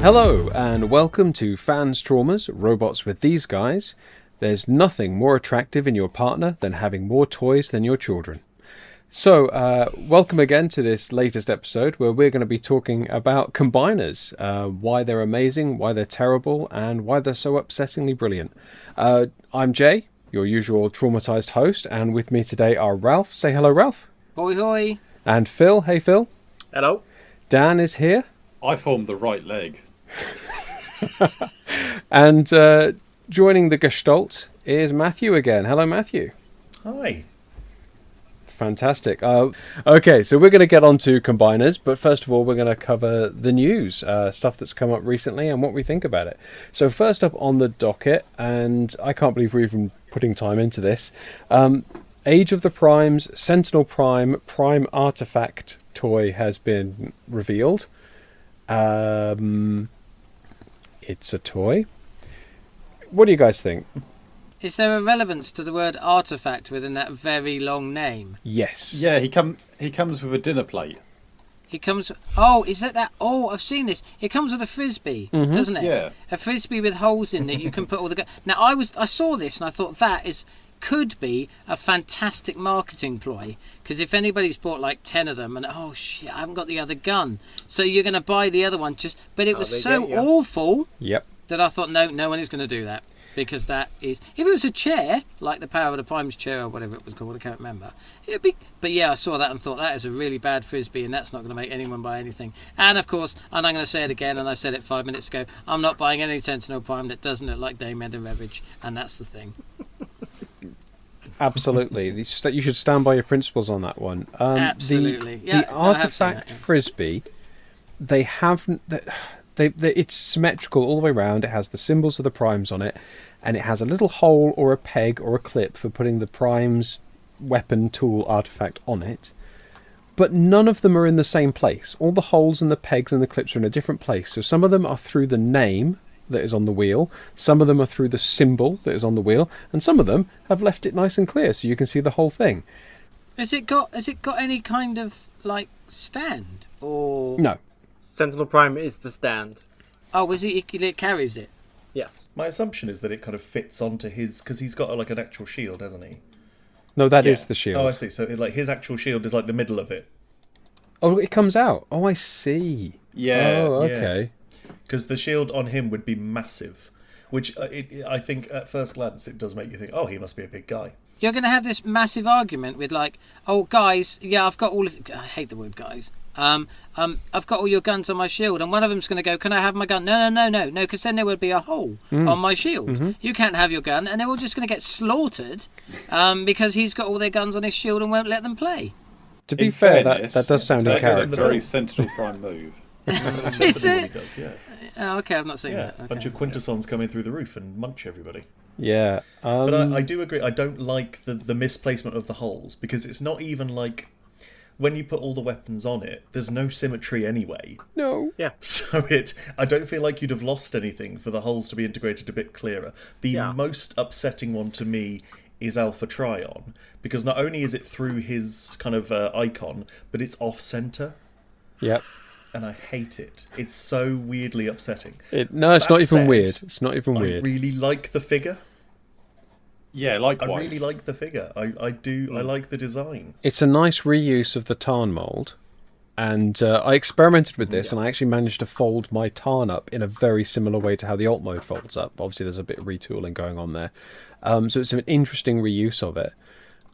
Hello, and welcome to Fans Traumas, Robots with These Guys. There's nothing more attractive in your partner than having more toys than your children. So, welcome again to this latest episode where we're going to be talking about combiners, why they're amazing, why they're terrible, and why they're so upsettingly brilliant. I'm Jay, your usual traumatized host, and with me today are Ralph. Say hello, Ralph. Hoi hoi. And Phil. Hey, Phil. Hello. Dan is here. I formed the right leg. And joining the gestalt is Matthew again. Hello, Matthew. Hi. Fantastic. Okay, so we're going to get on to combiners, but first of all, we're going to cover the news, stuff that's come up recently and what we think about it. So first up on the docket, and I can't believe we're even putting time into this, Age of the Primes Sentinel Prime Artifact toy has been revealed. It's a toy. What do you guys think? Is there a relevance to the word artifact within that very long name? Yes. Yeah, he comes with a dinner plate. He comes... Oh, is that... Oh, I've seen this. It comes with a frisbee, doesn't it? Yeah. A frisbee with holes in it you can put all the... Now, I saw this and I thought could be a fantastic marketing ploy, because if anybody's bought like 10 of them and oh shit, I haven't got the other gun, so you're going to buy the other one but it was so awful that I thought no one is going to do that, because that is, if it was a chair like the Power of the Primes chair or whatever it was called, I can't remember, it'd be, but yeah, I saw that and thought that is a really bad frisbee and that's not going to make anyone buy anything. And of course, and I'm going to say it again, and I said it 5 minutes ago, I'm not buying any Sentinel Prime that doesn't look like Dame Edna Reverie, and that's the thing. Absolutely. You should stand by your principles on that one. Absolutely. The artifact frisbee, it's symmetrical all the way around. It has the symbols of the primes on it, and it has a little hole or a peg or a clip for putting the prime's weapon, tool, artifact on it. But none of them are in the same place. All the holes and the pegs and the clips are in a different place. So some of them are through the name that is on the wheel, some of them are through the symbol that is on the wheel, and some of them have left it nice and clear so you can see the whole thing. Has it got any kind of like stand or no? Sentinel Prime is the stand. Oh, it carries it? Yes. My assumption is that it kind of fits onto his, because he's got like an actual shield, hasn't he? No, that is the shield. Oh, I see. So his actual shield is like the middle of it. Oh, it comes out. Oh, I see. Yeah. Oh, okay. Yeah. Because the shield on him would be massive, which I think at first glance it does make you think, oh, he must be a big guy. You're going to have this massive argument with like, oh, guys, yeah, I've got all of... I hate the word guys. I've got all your guns on my shield, and one of them's going to go, can I have my gun? No, because then there would be a hole on my shield. Mm-hmm. You can't have your gun, and they're all just going to get slaughtered because he's got all their guns on his shield and won't let them play. To be fair, that does sound in character. It's a very Sentinel Prime move. Is it? Does, yeah. Oh, okay, I've not seen that. Okay. A bunch of quintessons coming through the roof and munch everybody. Yeah. But I do agree, I don't like the misplacement of the holes, because it's not even like, when you put all the weapons on it, there's no symmetry anyway. No. Yeah. So I don't feel like you'd have lost anything for the holes to be integrated a bit clearer. The most upsetting one to me is Alpha Trion, because not only is it through his kind of icon, but it's off-center. Yep. And I hate it. It's so weirdly upsetting. It's not even weird. It's not even weird. I really like the figure. Yeah, likewise. I really like the figure. I do. I like the design. It's a nice reuse of the Tarn mould. And I experimented with this, and I actually managed to fold my Tarn up in a very similar way to how the alt mode folds up. Obviously, there's a bit of retooling going on there. So it's an interesting reuse of it.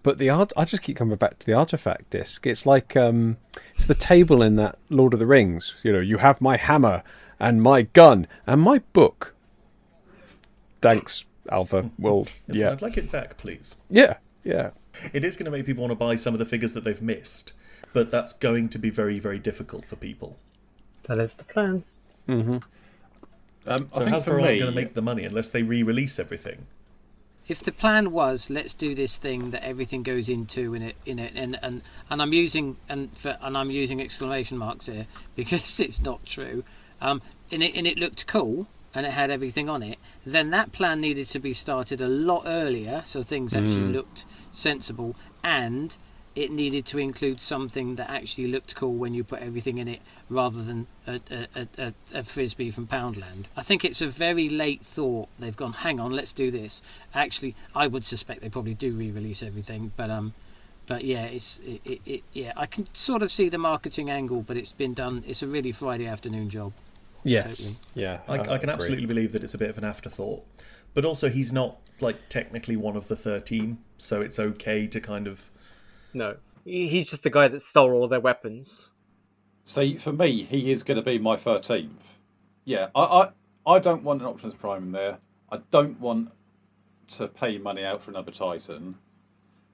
But I just keep coming back to the artifact disc. It's like it's the table in that Lord of the Rings. You know, you have my hammer and my gun and my book. Thanks, Alpha. Well, yeah. I'd like it back, please. Yeah. It is going to make people want to buy some of the figures that they've missed, but that's going to be very, very difficult for people. That is the plan. Mm-hmm. I So think Hasbro for aren't me, going to make the money unless they re-release everything. If the plan was, let's do this thing that everything goes into and I'm using I'm using exclamation marks here because it's not true. And it looked cool and it had everything on it. Then that plan needed to be started a lot earlier, so things actually looked sensible, and it needed to include something that actually looked cool when you put everything in it, rather than a frisbee from Poundland. I think it's a very late thought. They've gone, hang on, let's do this. Actually, I would suspect they probably do re-release everything, but yeah, yeah, I can sort of see the marketing angle, but it's been done. It's a really Friday afternoon job. Yes, Totally. yeah, I can agree. absolutely believe that it's a bit of an afterthought, but also he's not like technically one of the 13, so it's okay to kind of. No, he's just the guy that stole all their weapons. See, for me, he is going to be my 13th. Yeah, I don't want an Optimus Prime in there. I don't want to pay money out for another Titan.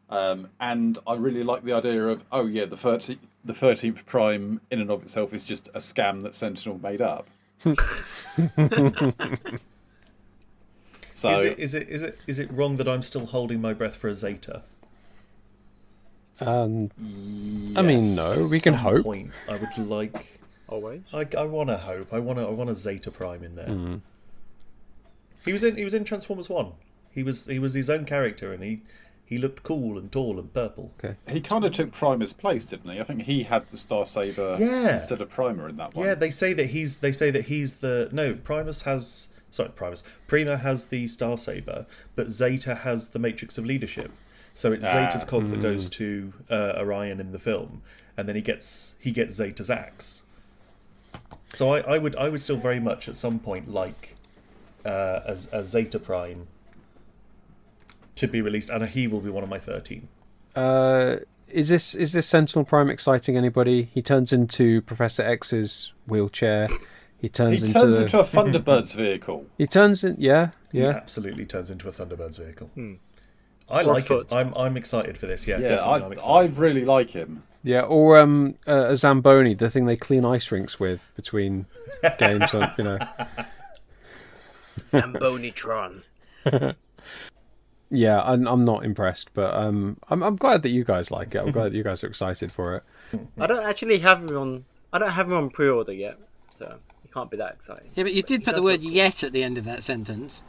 And I really like the idea of, oh yeah, the 13th Prime in and of itself is just a scam that Sentinel made up. So Is it wrong that I'm still holding my breath for a Zeta? I mean, no, we can At some hope. point, I would like. Always. I want to hope. I want a Zeta Prime in there. Mm-hmm. He was in Transformers 1. He was his own character, and he looked cool and tall and purple. Okay. he kind of took Primer's place, didn't he? I think he had the Star Saber instead of Primer in that one. Yeah, they say that he's the no. Prima has the Star Saber, but Zeta has the Matrix of Leadership. So it's Zeta's cog that goes to Orion in the film, and then he gets Zeta's axe. So I would still very much at some point like a Zeta Prime to be released, and he will be one of my 13. Is this Sentinel Prime exciting anybody? He turns into Professor X's wheelchair. He turns into a Thunderbirds vehicle. He turns in, yeah. He absolutely turns into a Thunderbirds vehicle. I Or like it. foot. I'm excited for this. Yeah, Yeah, definitely. I'm excited. I really like him. Yeah, or a Zamboni, the thing they clean ice rinks with between games, you know. Zambonitron. Yeah, I'm not impressed, but I'm glad that you guys like it. I'm glad that you guys are excited for it. I don't actually have him on. I don't have him on pre-order yet, so it can't be that exciting. Yeah, but you did put the word "yet" at the end of that sentence.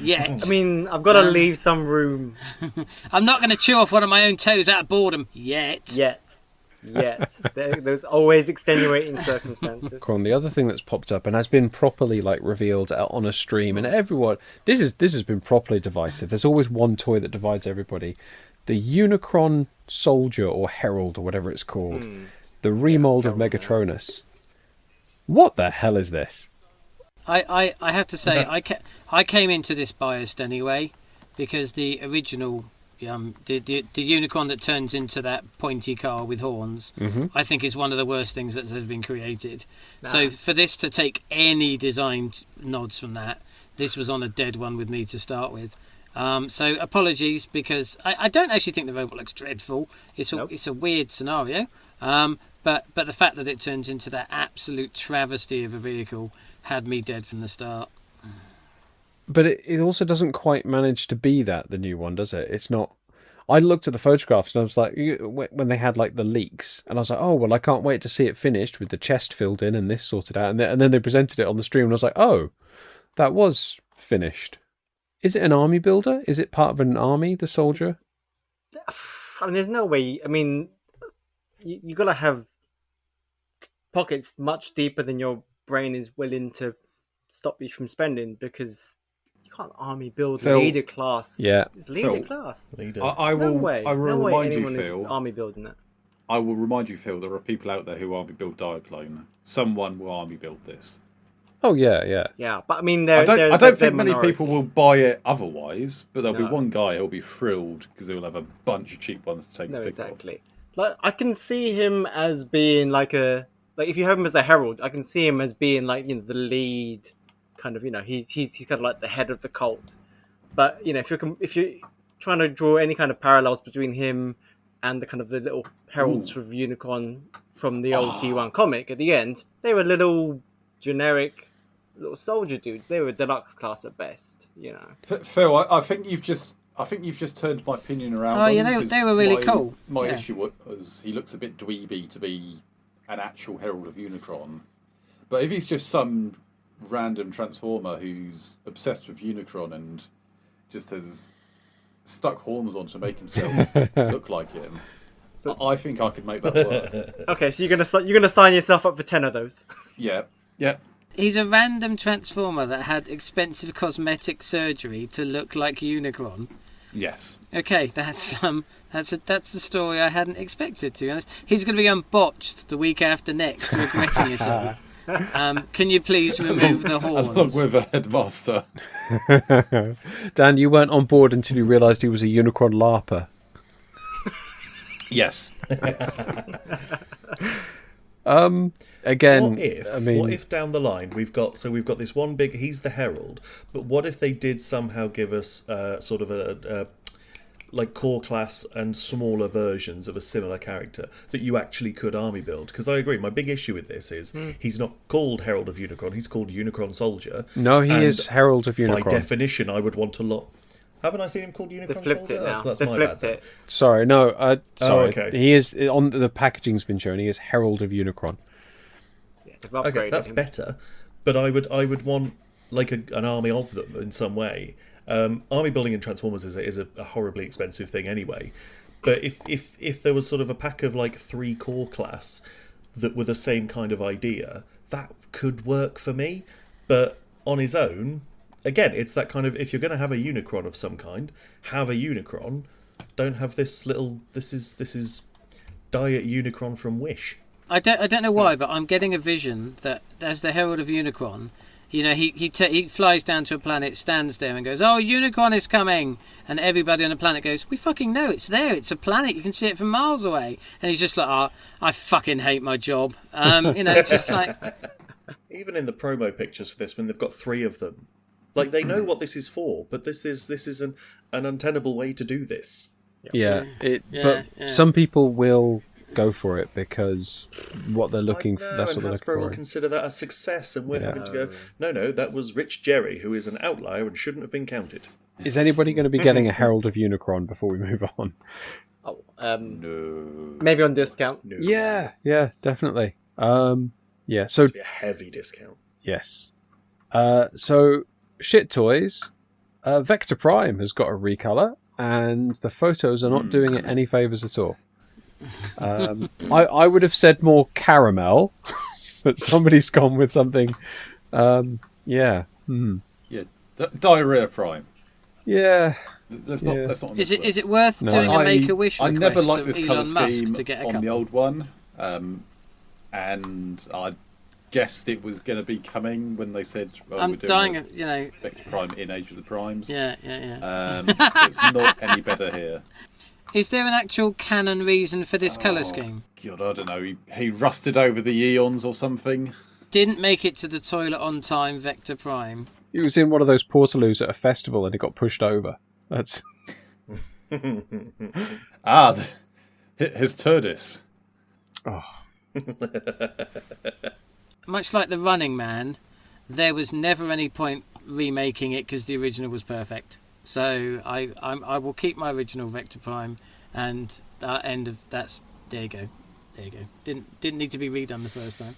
Yet. I mean, I've got to leave some room. I'm not going to chew off one of my own toes out of boredom. Yet. Yet. There's always extenuating circumstances. On the other thing that's popped up and has been properly revealed on a stream, and everyone, this has been properly divisive. There's always one toy that divides everybody. The Unicron Soldier or Herald or whatever it's called, the remold of Megatronus. What the hell is this? I have to say, I came into this biased anyway, because the original, the unicorn that turns into that pointy car with horns, I think is one of the worst things that has been created. So for this to take any design nods from that, this was on a dead one with me to start with. So apologies, because I don't actually think the robot looks dreadful. It's a weird scenario. But the fact that it turns into that absolute travesty of a vehicle had me dead from the start. But it also doesn't quite manage to be that, the new one, does it? It's not. I looked at the photographs and I was like, when they had the leaks, and I was like, oh, well, I can't wait to see it finished with the chest filled in and this sorted out. And then they presented it on the stream and I was like, oh, that was finished. Is it an army builder? Is it part of an army, the soldier? I mean, there's no way. I mean, you got to have pockets much deeper than your brain is willing to stop you from spending, because you can't army build Phil, leader class. Yeah. It's leader Phil, class. Leader. I No will way. I will No way remind you, anyone is Phil. army building that. I will remind you, Phil, there are people out there who army build Diaclone. Someone will army build this. Oh, yeah. Yeah, but I mean, I don't they're think many minority. people will buy it otherwise, but there'll be No. one guy who'll be thrilled because he'll have a bunch of cheap ones to take No, his pick exactly. Like, I can see him as being if you have him as a herald, I can see him as being the lead kind of, he's kind of like the head of the cult. But if you're trying to draw any kind of parallels between him and the kind of the little heralds for Unicorn from the old G1 comic at the end, they were little generic little soldier dudes. They were deluxe class at best, Phil, I think you've just turned my opinion around. Oh, yeah, on, they because were really cool. My Yeah. issue was he looks a bit dweeby to be an actual Herald of Unicron. But if he's just some random Transformer who's obsessed with Unicron and just has stuck horns on to make himself look like him, I think I could make that work. Okay, so you're gonna sign yourself up for 10 of those. Yeah, yeah. He's a random transformer that had expensive cosmetic surgery to look like Unicron. Yes. Okay, that's a story I hadn't expected, to be honest. He's going to be unbotched the week after next, regretting it all. Can you please remove the Along horns? with a headmaster. Dan, you weren't on board until you realised he was a Unicron LARPer. Yes. Again, what if down the line we've got this one big, he's the Herald, but what if they did somehow give us sort of a like core class and smaller versions of a similar character that you actually could army build? Because I agree, my big issue with this is he's not called Herald of Unicron, he's called Unicron Soldier. No, he is Herald of Unicron. By definition, I would want a lot. Haven't I seen him called Unicron They flipped Soldier? it now. That's They my flipped bad. it. Sorry, no. Sorry. Okay. He is on the packaging's been shown. He is Herald of Unicron. They've Okay, upgraded that's him. better. But I would want like an army of them in some way. Army building in Transformers is a horribly expensive thing anyway. But if there was sort of a pack of like 3 core class that were the same kind of idea, that could work for me. But on his own, again, it's that kind of, if you're going to have a Unicron of some kind, have a Unicron. Don't have this little. This is Diet Unicron from Wish. I don't know why, but I'm getting a vision that as the Herald of Unicron, you know, he flies down to a planet, stands there and goes, "Oh, Unicron is coming," and everybody on the planet goes, "We fucking know it's there. It's a planet. You can see it from miles away." And he's just like, "Oh, I fucking hate my job." You know, just like. Even in the promo pictures for this, when they've got 3 of them, like they know what this is for, but this is an untenable way to do this. Yeah, Yeah. some people will go for it because what they're looking for. I know, That's and what they're Hasbro will looking for. consider that a success, and we're Yeah. having to go, no, that was Rich Jerry, who is an outlier and shouldn't have been counted. Is anybody going to be getting a Herald of Unicron before we move on? Oh, No. maybe on discount. No, Yeah, definitely. Yeah. So be a heavy discount. yes. So shit toys. Vector Prime has got a recolor, and the photos are not doing it any favors at all. I would have said more caramel, but somebody's gone with something. Yeah. Yeah. Diarrhea Prime. Yeah. Let's not on Is this it list. worth No. doing a Make-A-Wish I never request liked to this colour Elon Musk scheme to get a on couple? the old one, and I guessed it was going to be coming when they said, I'm we're doing dying a of, you know. Vector Prime in Age of the Primes. Yeah. It's not any better here. Is there an actual canon reason for this colour scheme? God, I don't know. He rusted over the eons or something. Didn't make it to the toilet on time, Vector Prime. It was in one of those portaloos at a festival and it got pushed over. That's His Turdis. Much like the Running Man, there was never any point remaking it because the original was perfect. So I will keep my original Vector Prime, and end of that's there you go. Didn't need to be redone the first time.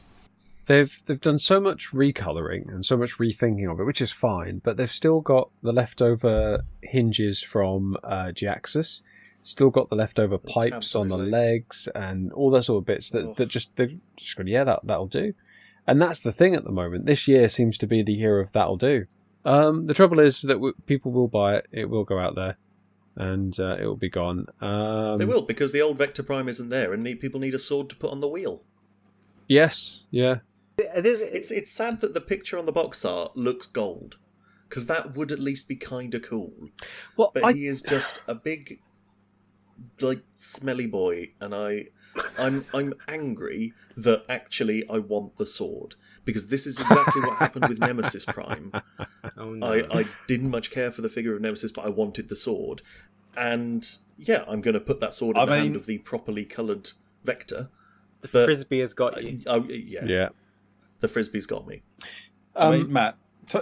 they've done so much recoloring and so much rethinking of it, which is fine, but they've still got the leftover hinges from G-Axis, still got the leftover pipes on the legs and all those sort of bits that they're just going, yeah, that'll do. And that's the thing at the moment. This year seems to be the year of that'll do. The trouble is that people will buy it. It will go out there, and it will be gone. They will, because the old Vector Prime isn't there, and people need a sword to put on the wheel. Yes, yeah. It's sad that the picture on the box art looks gold, because that would at least be kind of cool. Well, But he is just a big, like, smelly boy, and I'm angry that actually I want the sword, because this is exactly what happened with Nemesis Prime. Oh, no. I didn't much care for the figure of Nemesis, but I wanted the sword, and yeah, I'm going to put that sword in the hand of the properly coloured Vector. The Frisbee has got you. Yeah. The Frisbee's got me. I mean, Matt,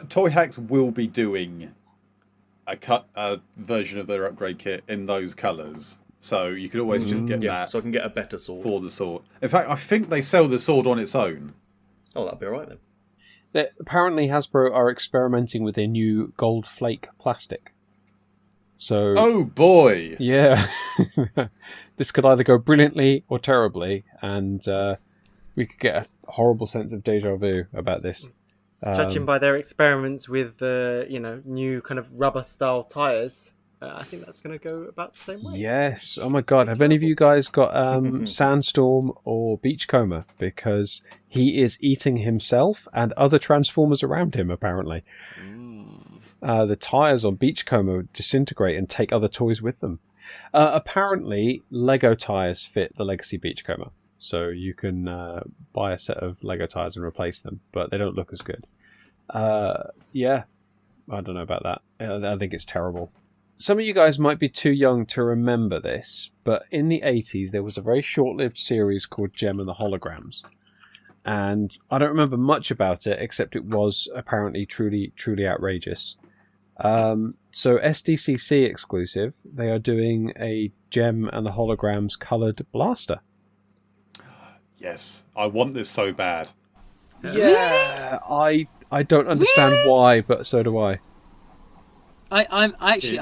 Toy Hacks will be doing a version of their upgrade kit in those colours, so you could always just get that. So I can get a better sword for the sword. In fact, I think they sell the sword on its own. Oh, that'd be alright then. Apparently, Hasbro are experimenting with their new gold flake plastic. So, Oh boy! yeah, This could either go brilliantly or terribly, and we could get a horrible sense of deja vu about this. Judging by their experiments with the new kind of rubber style tires, I think that's going to go about the same way. Yes. Oh my God. Have any of you guys got Sandstorm or Beachcomber? Because he is eating himself and other Transformers around him, apparently. The tires on Beachcomber disintegrate and take other toys with them. Apparently, Lego tires fit the Legacy Beachcomber. So you can buy a set of Lego tires and replace them, but they don't look as good. Yeah. I don't know about that. I think it's terrible. Some of you guys might be too young to remember this, but in the 80s there was a very short-lived series called Gem and the Holograms. And I don't remember much about it, except it was apparently truly outrageous. So SDCC exclusive, they are doing a Gem and the Holograms coloured blaster. Yes, I want this so bad. Yeah, I don't understand why, but so do I. I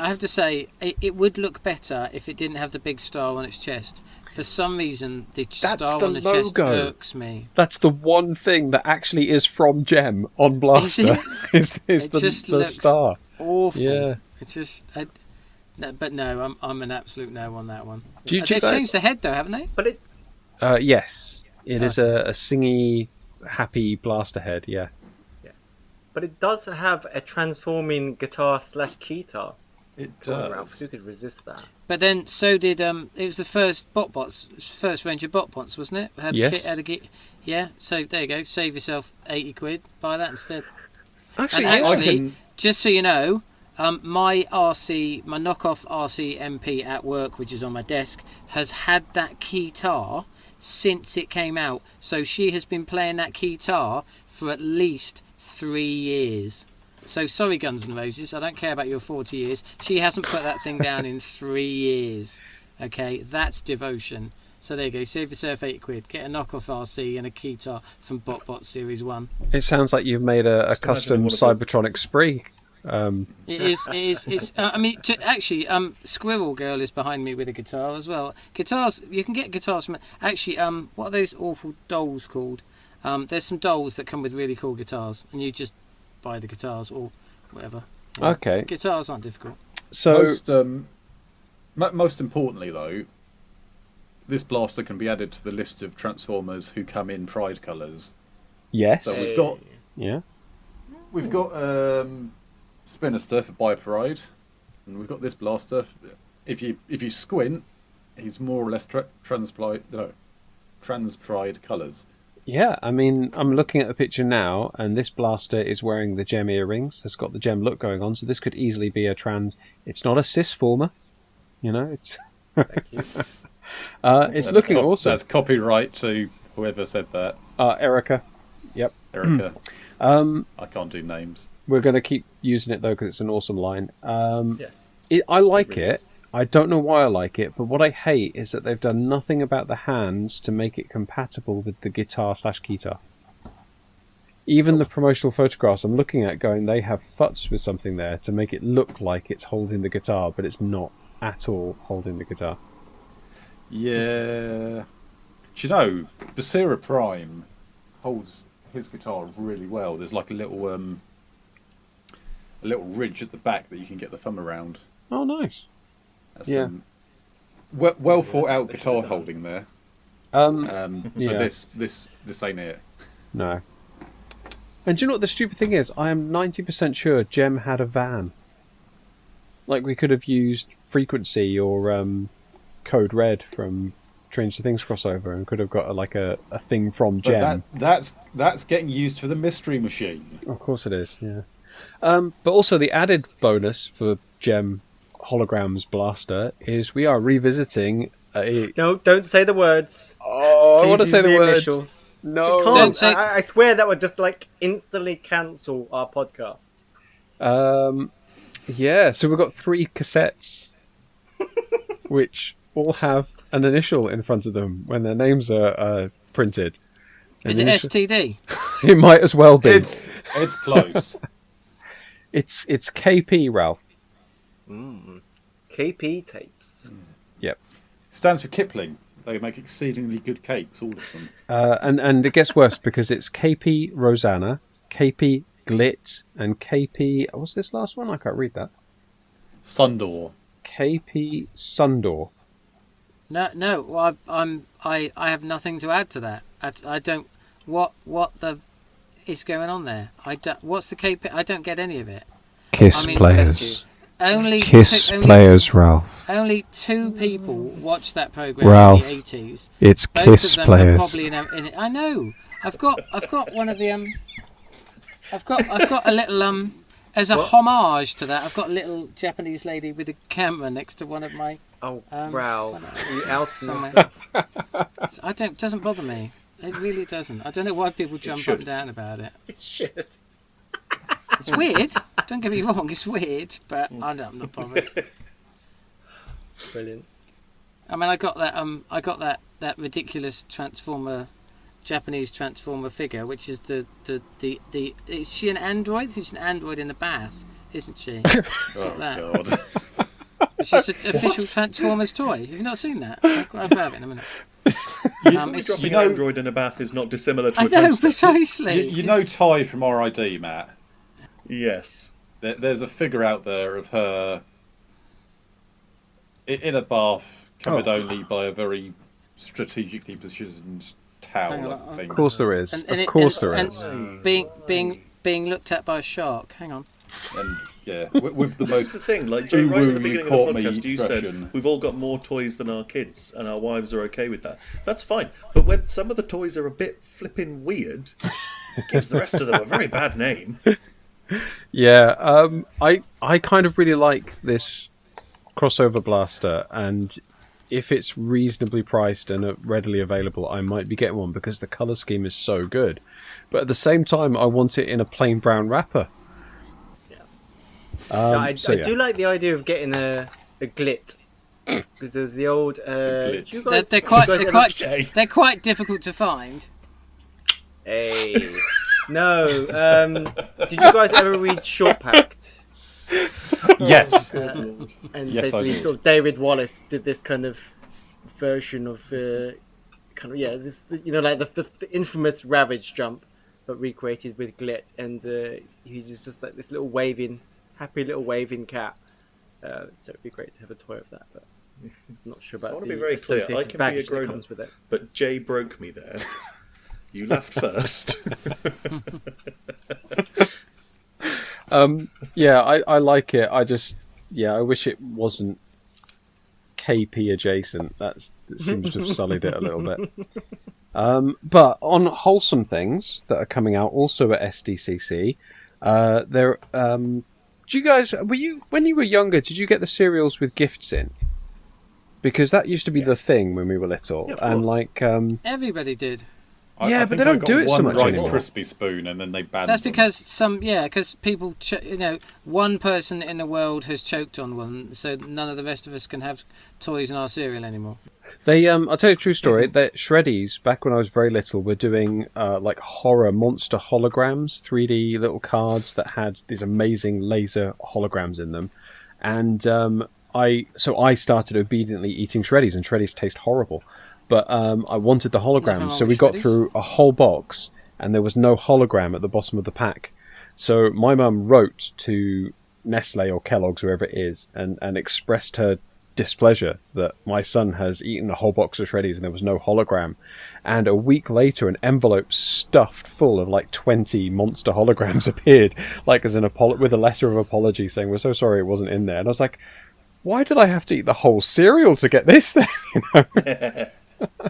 have to say, it would look better if it didn't have the big star on its chest. For some reason, the star on the chest irks me. That's the one thing that actually is from Gem on Blaster. is the star. Awful. Yeah. It's just... but no, I'm an absolute no on that one. They've changed the head though, haven't they? But it... Yes. It is a singy, happy blaster head, yeah. But it does have a transforming guitar/keytar. It Come on, does. Ralph, who could resist that? But then so did it was the first first range of BotBots, wasn't it? Yes. Yeah. So there you go. Save yourself £80. Buy that instead. Actually, Just so you know, my knockoff RC MP at work, which is on my desk, has had that keytar since it came out. So she has been playing that keytar for at least 3 years. So sorry, Guns N' Roses, I don't care about your 40 years. She hasn't put that thing down in 3 years. Okay, that's devotion. So there you go, save yourself £8. Get a knockoff RC and a keytar from BotBot Series 1. it sounds like you've made a custom Cybertronic spree. It is. I mean, Squirrel Girl is behind me with a guitar as well. Guitars, you can get guitars from... Actually, what are those awful dolls called? There's some dolls that come with really cool guitars, and you just buy the guitars or whatever. Okay. Guitars aren't difficult. So Most importantly, though, this blaster can be added to the list of Transformers who come in Pride colours. yes. So we've got Spinister for Bi Pride, and we've got this blaster. If you squint, he's more or less trans Pride colours. Yeah, I mean, I'm looking at the picture now, and this blaster is wearing the Gem earrings. It's got the Gem look going on, so this could easily be a trans... It's not a cis former, it's... Thank you. It's looking awesome. That's copyright to whoever said that. Erica. Yep. Erica. I can't do names. We're going to keep using it, though, because it's an awesome line. Yes. I like really it. is. I don't know why I like it, but what I hate is that they've done nothing about the hands to make it compatible with the guitar/keytar. Even the promotional photographs I'm looking at going, they have futzed with something there to make it look like it's holding the guitar, but it's not at all holding the guitar. Yeah. Do you know, Basira Prime holds his guitar really well. There's like a little ridge at the back that you can get the thumb around. Oh, nice. That's Yeah. well thought out guitar holding there. Yeah. But this ain't it. No. And do you know what the stupid thing is? I am 90% sure Gem had a van. Like, we could have used Frequency or Code Red from Strange to Things crossover and could have got a thing from Gem. But that's getting used for the Mystery Machine. Of course it is, yeah. But also the added bonus for Gem Holograms Blaster is we are revisiting a... No, don't say the words. Oh, I Please want to use say the words. initials. No. You can't. Don't say- I swear that would just instantly cancel our podcast. Yeah, so we've got 3 cassettes, which all have an initial in front of them when their names are printed. Is it STD? It might as well be. It's close. It's KP, Ralph. KP tapes. Yep. Stands for Kipling. They make exceedingly good cakes, all of them. And it gets worse because it's KP Rosanna, KP Glit, and KP. What's this last one? I can't read that. Sundor. KP Sundor. No. Well, I have nothing to add to that. I don't. What the is going on there? What's the KP? I don't get any of it. Kiss players. Only players, Ralph. Only 2 people watched that program Ralph, in the 80s. It's Both Kiss of them players. are probably in it. I know. I've got one of the I've got a little as a homage to that. I've got a little Japanese lady with a camera next to one of my. Oh, wow! You out somewhere. It doesn't bother me. It really doesn't. I don't know why people jump up and down about it. It should. It's weird. Don't get me wrong. It's weird, but I'm not bothered. Brilliant. I mean, I got that ridiculous Japanese Transformer figure, which is the is she an android? She's an android in a bath, isn't she? Oh, that. God. Which is an official Transformers toy. Have you not seen that? I'll grab it in a minute. Dropping an android in a bath is not dissimilar to I a know, coaster. precisely. You know Ty from RID, Matt? Yes. There's a figure out there of her in a bath, covered only by a very strategically positioned towel, I think. Of course there is. And being looked at by a shark. Hang on. And yeah, with the This most is the thing, like Joe, right at the beginning of the caught me podcast, you expression. said we've all got more toys than our kids, and our wives are okay with that. That's fine, but when some of the toys are a bit flipping weird, it gives the rest of them a very bad name. Yeah, I kind of really like this crossover blaster, and if it's reasonably priced and readily available, I might be getting one because the colour scheme is so good. But at the same time, I want it in a plain brown wrapper. I do like the idea of getting a glit, because there's the old. They're quite difficult to find. Hey, no. Did you guys ever read Short Pact? Yes. And Yes, I basically, did. sort of David Wallace did this kind of version of this like the infamous Ravage jump, but recreated with glit, and he's just like this happy little waving cat. So it'd be great to have a toy of that, but I'm not sure about I want the to be very clear. I associated can be a baggage that grown comes with it. but Jay broke me there. You laughed first. Yeah, I like it. I wish it wasn't KP adjacent. That seems to have sullied it a little bit. But on wholesome things that are coming out also at SDCC, there. Do you guys when you were younger? Did you get the cereals with gifts in? Because that used to be the thing when we were little, Yeah, of and course. Everybody did. Yeah, but they don't do it so much Rice anymore. Krispie spoon, and then they banned That's them. because people, one person in the world has choked on one, so none of the rest of us can have toys in our cereal anymore. They, I'll tell you a true story. That Shreddies, back when I was very little, were doing like horror monster holograms, 3D little cards that had these amazing laser holograms in them, and I started obediently eating Shreddies, and Shreddies taste horrible. But I wanted the Nothing holograms, wrong so with we got Shreddies. through a whole box, and there was no hologram at the bottom of the pack. So my mum wrote to Nestle or Kellogg's, whoever it is, and expressed her displeasure that my son has eaten a whole box of Shreddies and there was no hologram. And a week later, an envelope stuffed full of like 20 monster holograms appeared, like as with a letter of apology saying, "We're so sorry it wasn't in there." And I was like, why did I have to eat the whole cereal to get this then?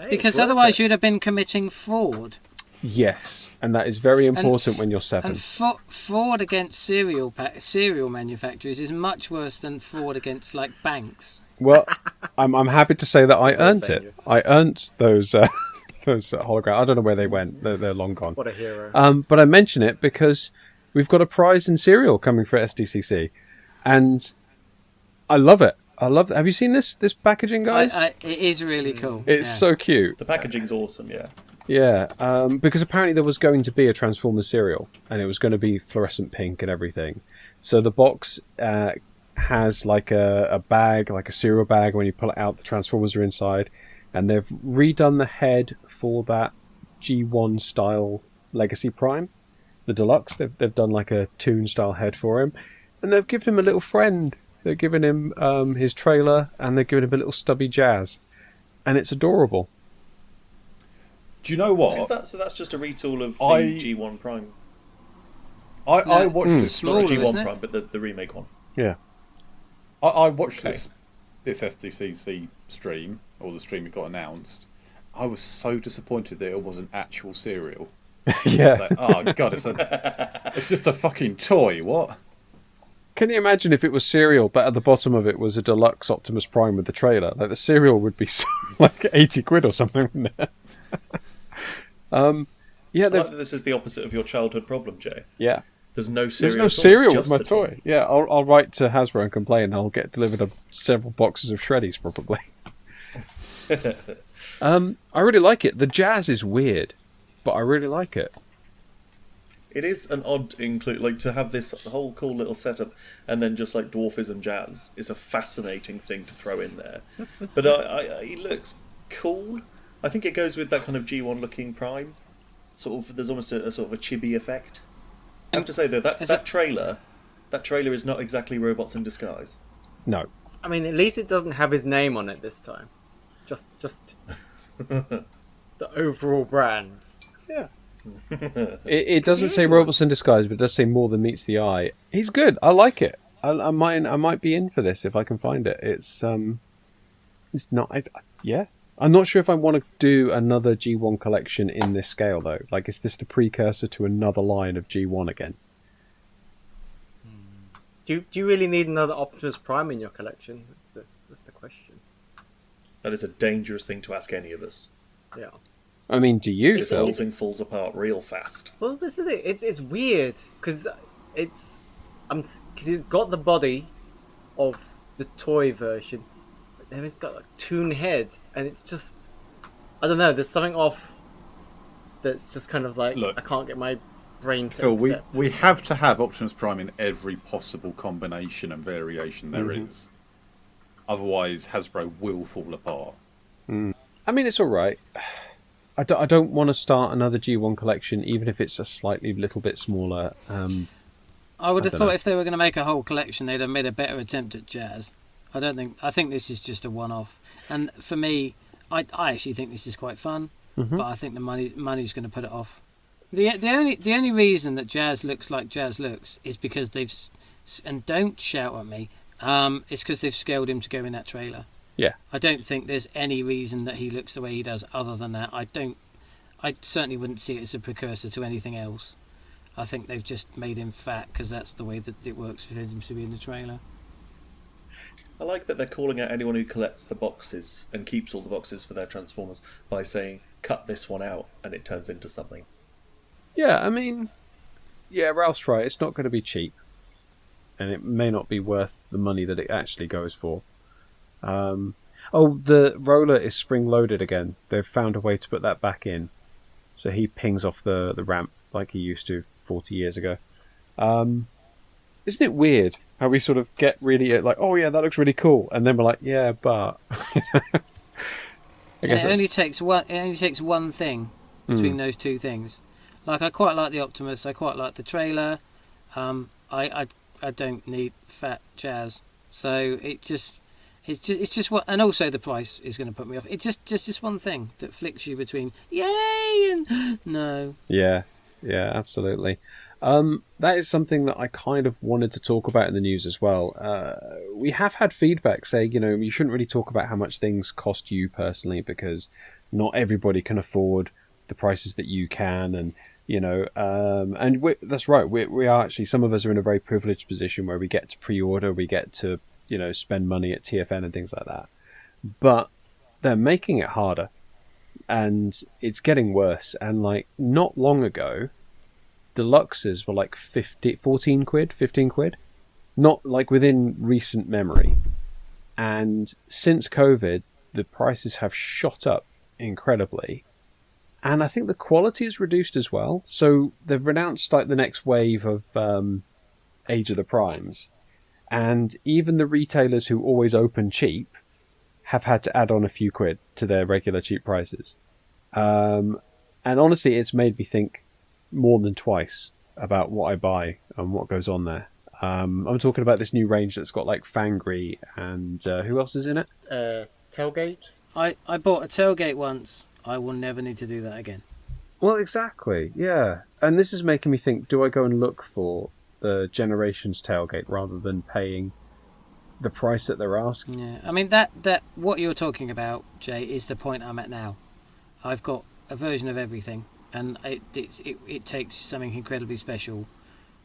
Because otherwise you'd have been committing fraud. Yes, and that is very important when you're 7. And fraud against cereal manufacturers is much worse than fraud against like banks. Well, I'm happy to say that I earned it. I earned those holograms. I don't know where they went. They're long gone. What a hero! But I mention it because we've got a prize in cereal coming for SDCC, and I love it. Have you seen this packaging, guys? It is really cool. It's so cute. The packaging's awesome, yeah. Yeah, because apparently there was going to be a Transformers cereal, and it was going to be fluorescent pink and everything. So the box has like a bag, like a cereal bag. When you pull it out, the Transformers are inside, and they've redone the head for that G1 style Legacy Prime, the deluxe. They've done like a Toon style head for him, and they've given him a little friend. They've given him his trailer, and they've given him a little stubby Jazz, and it's adorable. Do you know what? Is that so? That's just a retool of the G1 Prime. I watched this. Not the Smaller, isn't G1 it? Prime, but the remake one. Yeah. I watched Okay. this SDCC stream, or the stream it got announced. I was so disappointed that it wasn't actual cereal. Yeah. It's like, oh god, it's just a fucking toy. What? Can you imagine if it was cereal, but at the bottom of it was a deluxe Optimus Prime with the trailer? Like the cereal would be like 80 quid or something. Wouldn't it? Yeah, I like that this is the opposite of your childhood problem, Jay. yeah. There's no There's cereal. no at all, it's cereal with just my the toy. Yeah, I'll write to Hasbro and complain. I'll get delivered several boxes of Shreddies probably. I really like it. The Jazz is weird, but I really like it. It is an odd include, like to have this whole cool little setup, and then just like dwarfism jazz is a fascinating thing to throw in there. But it looks cool. I think it goes with that kind of G1 looking Prime. Sort of, there's almost a sort of a chibi effect. I have to say though that trailer is not exactly robots in disguise. No. I mean, at least it doesn't have his name on it this time. Just the overall brand. Yeah. It doesn't say robots in disguise, but it does say more than meets the eye. He's good. I like it. I might be in for this if I can find it. It's not. Yeah. I'm not sure if I want to do another G1 collection in this scale though. Like, is this the precursor to another line of G1 again? Do you really need another Optimus Prime in your collection? That's the question. That is a dangerous thing to ask any of us. Yeah. I mean, do you, This Phil? whole thing falls apart real fast. Well, this is it. It's weird because because it's got the body of the toy version, but then it's got a Toon head, and it's just I don't know. There's something off. That's just kind of like Look, I can't get my brain to Phil, accept. we have to have Optimus Prime in every possible combination and variation there is. Otherwise, Hasbro will fall apart. I mean, it's all right. I don't want to start another G1 collection, even if it's a slightly little bit smaller. I would have I thought dunno. if they were going to make a whole collection, they'd have made a better attempt at Jazz. I think this is just a one-off. And for me, I actually think this is quite fun, but I think the money's going to put it off. The only reason that Jazz looks like Jazz looks is because and don't shout at me, it's because they've scaled him to go in that trailer. Yeah. I don't think there's any reason that he looks the way he does other than that. I certainly wouldn't see it as a precursor to anything else. I think they've just made him fat because that's the way that it works for him to be in the trailer. I like that they're calling out anyone who collects the boxes and keeps all the boxes for their Transformers by saying, cut this one out, and it turns into something. Yeah, I mean, yeah, Ralph's right. It's not going to be cheap, and it may not be worth the money that it actually goes for. The roller is spring-loaded again. They've found a way to put that back in, so he pings off the ramp like he used to 40 years ago. Isn't it weird how we sort of get really like, oh yeah, that looks really cool, and then we're like, yeah, but And it only takes one thing between those two things. Like, I quite like the Optimus. I quite like the trailer. I don't need fat Jazz. So it's just what, and also the price is going to put me off. It's just one thing that flicks you between yay and no. Yeah, absolutely. That is something that I kind of wanted to talk about in the news as well. We have had feedback saying, you shouldn't really talk about how much things cost you personally because not everybody can afford the prices that you can, and that's right. We are actually, some of us are in a very privileged position where we get to pre-order, we get to spend money at TFN and things like that. But they're making it harder, and it's getting worse. And like not long ago, deluxes were like 15 quid, not like within recent memory. And since COVID, the prices have shot up incredibly. And I think the quality is reduced as well. So they've announced like the next wave of Age of the Primes. And even the retailers who always open cheap have had to add on a few quid to their regular cheap prices. And honestly, it's made me think more than twice about what I buy and what goes on there. I'm talking about this new range that's got like Fangry and who else is in it? Tailgate. I bought a tailgate once. I will never need to do that again. Well, exactly, yeah. And this is making me think, do I go and look for the Generations tailgate rather than paying the price that they're asking? Yeah, I mean, that what you're talking about, Jay, is the point I'm at now. I've got a version of everything, and it takes something incredibly special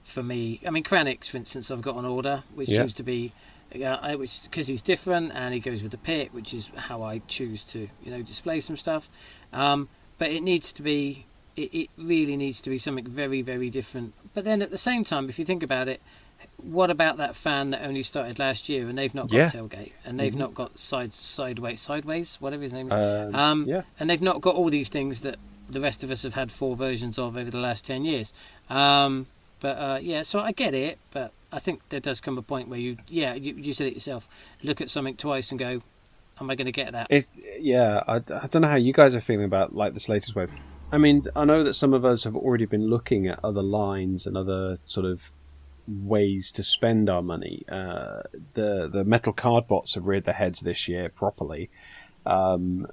for me. I mean, Kranix, for instance, I've got on order, which seems to be, which because he's different and he goes with the pit, which is how I choose to, display some stuff. But it needs to be, it really needs to be something very, very different. But then at the same time, if you think about it, what about that fan that only started last year and they've not got tailgate and they've not got sideways, whatever his name is, and they've not got all these things that the rest of us have had 4 versions of over the last 10 years. So I get it, but I think there does come a point where you said it yourself, look at something twice and go, am I going to get that? I don't know how you guys are feeling about like this latest wave. I mean, I know that some of us have already been looking at other lines and other sort of ways to spend our money. The metal card bots have reared their heads this year properly. And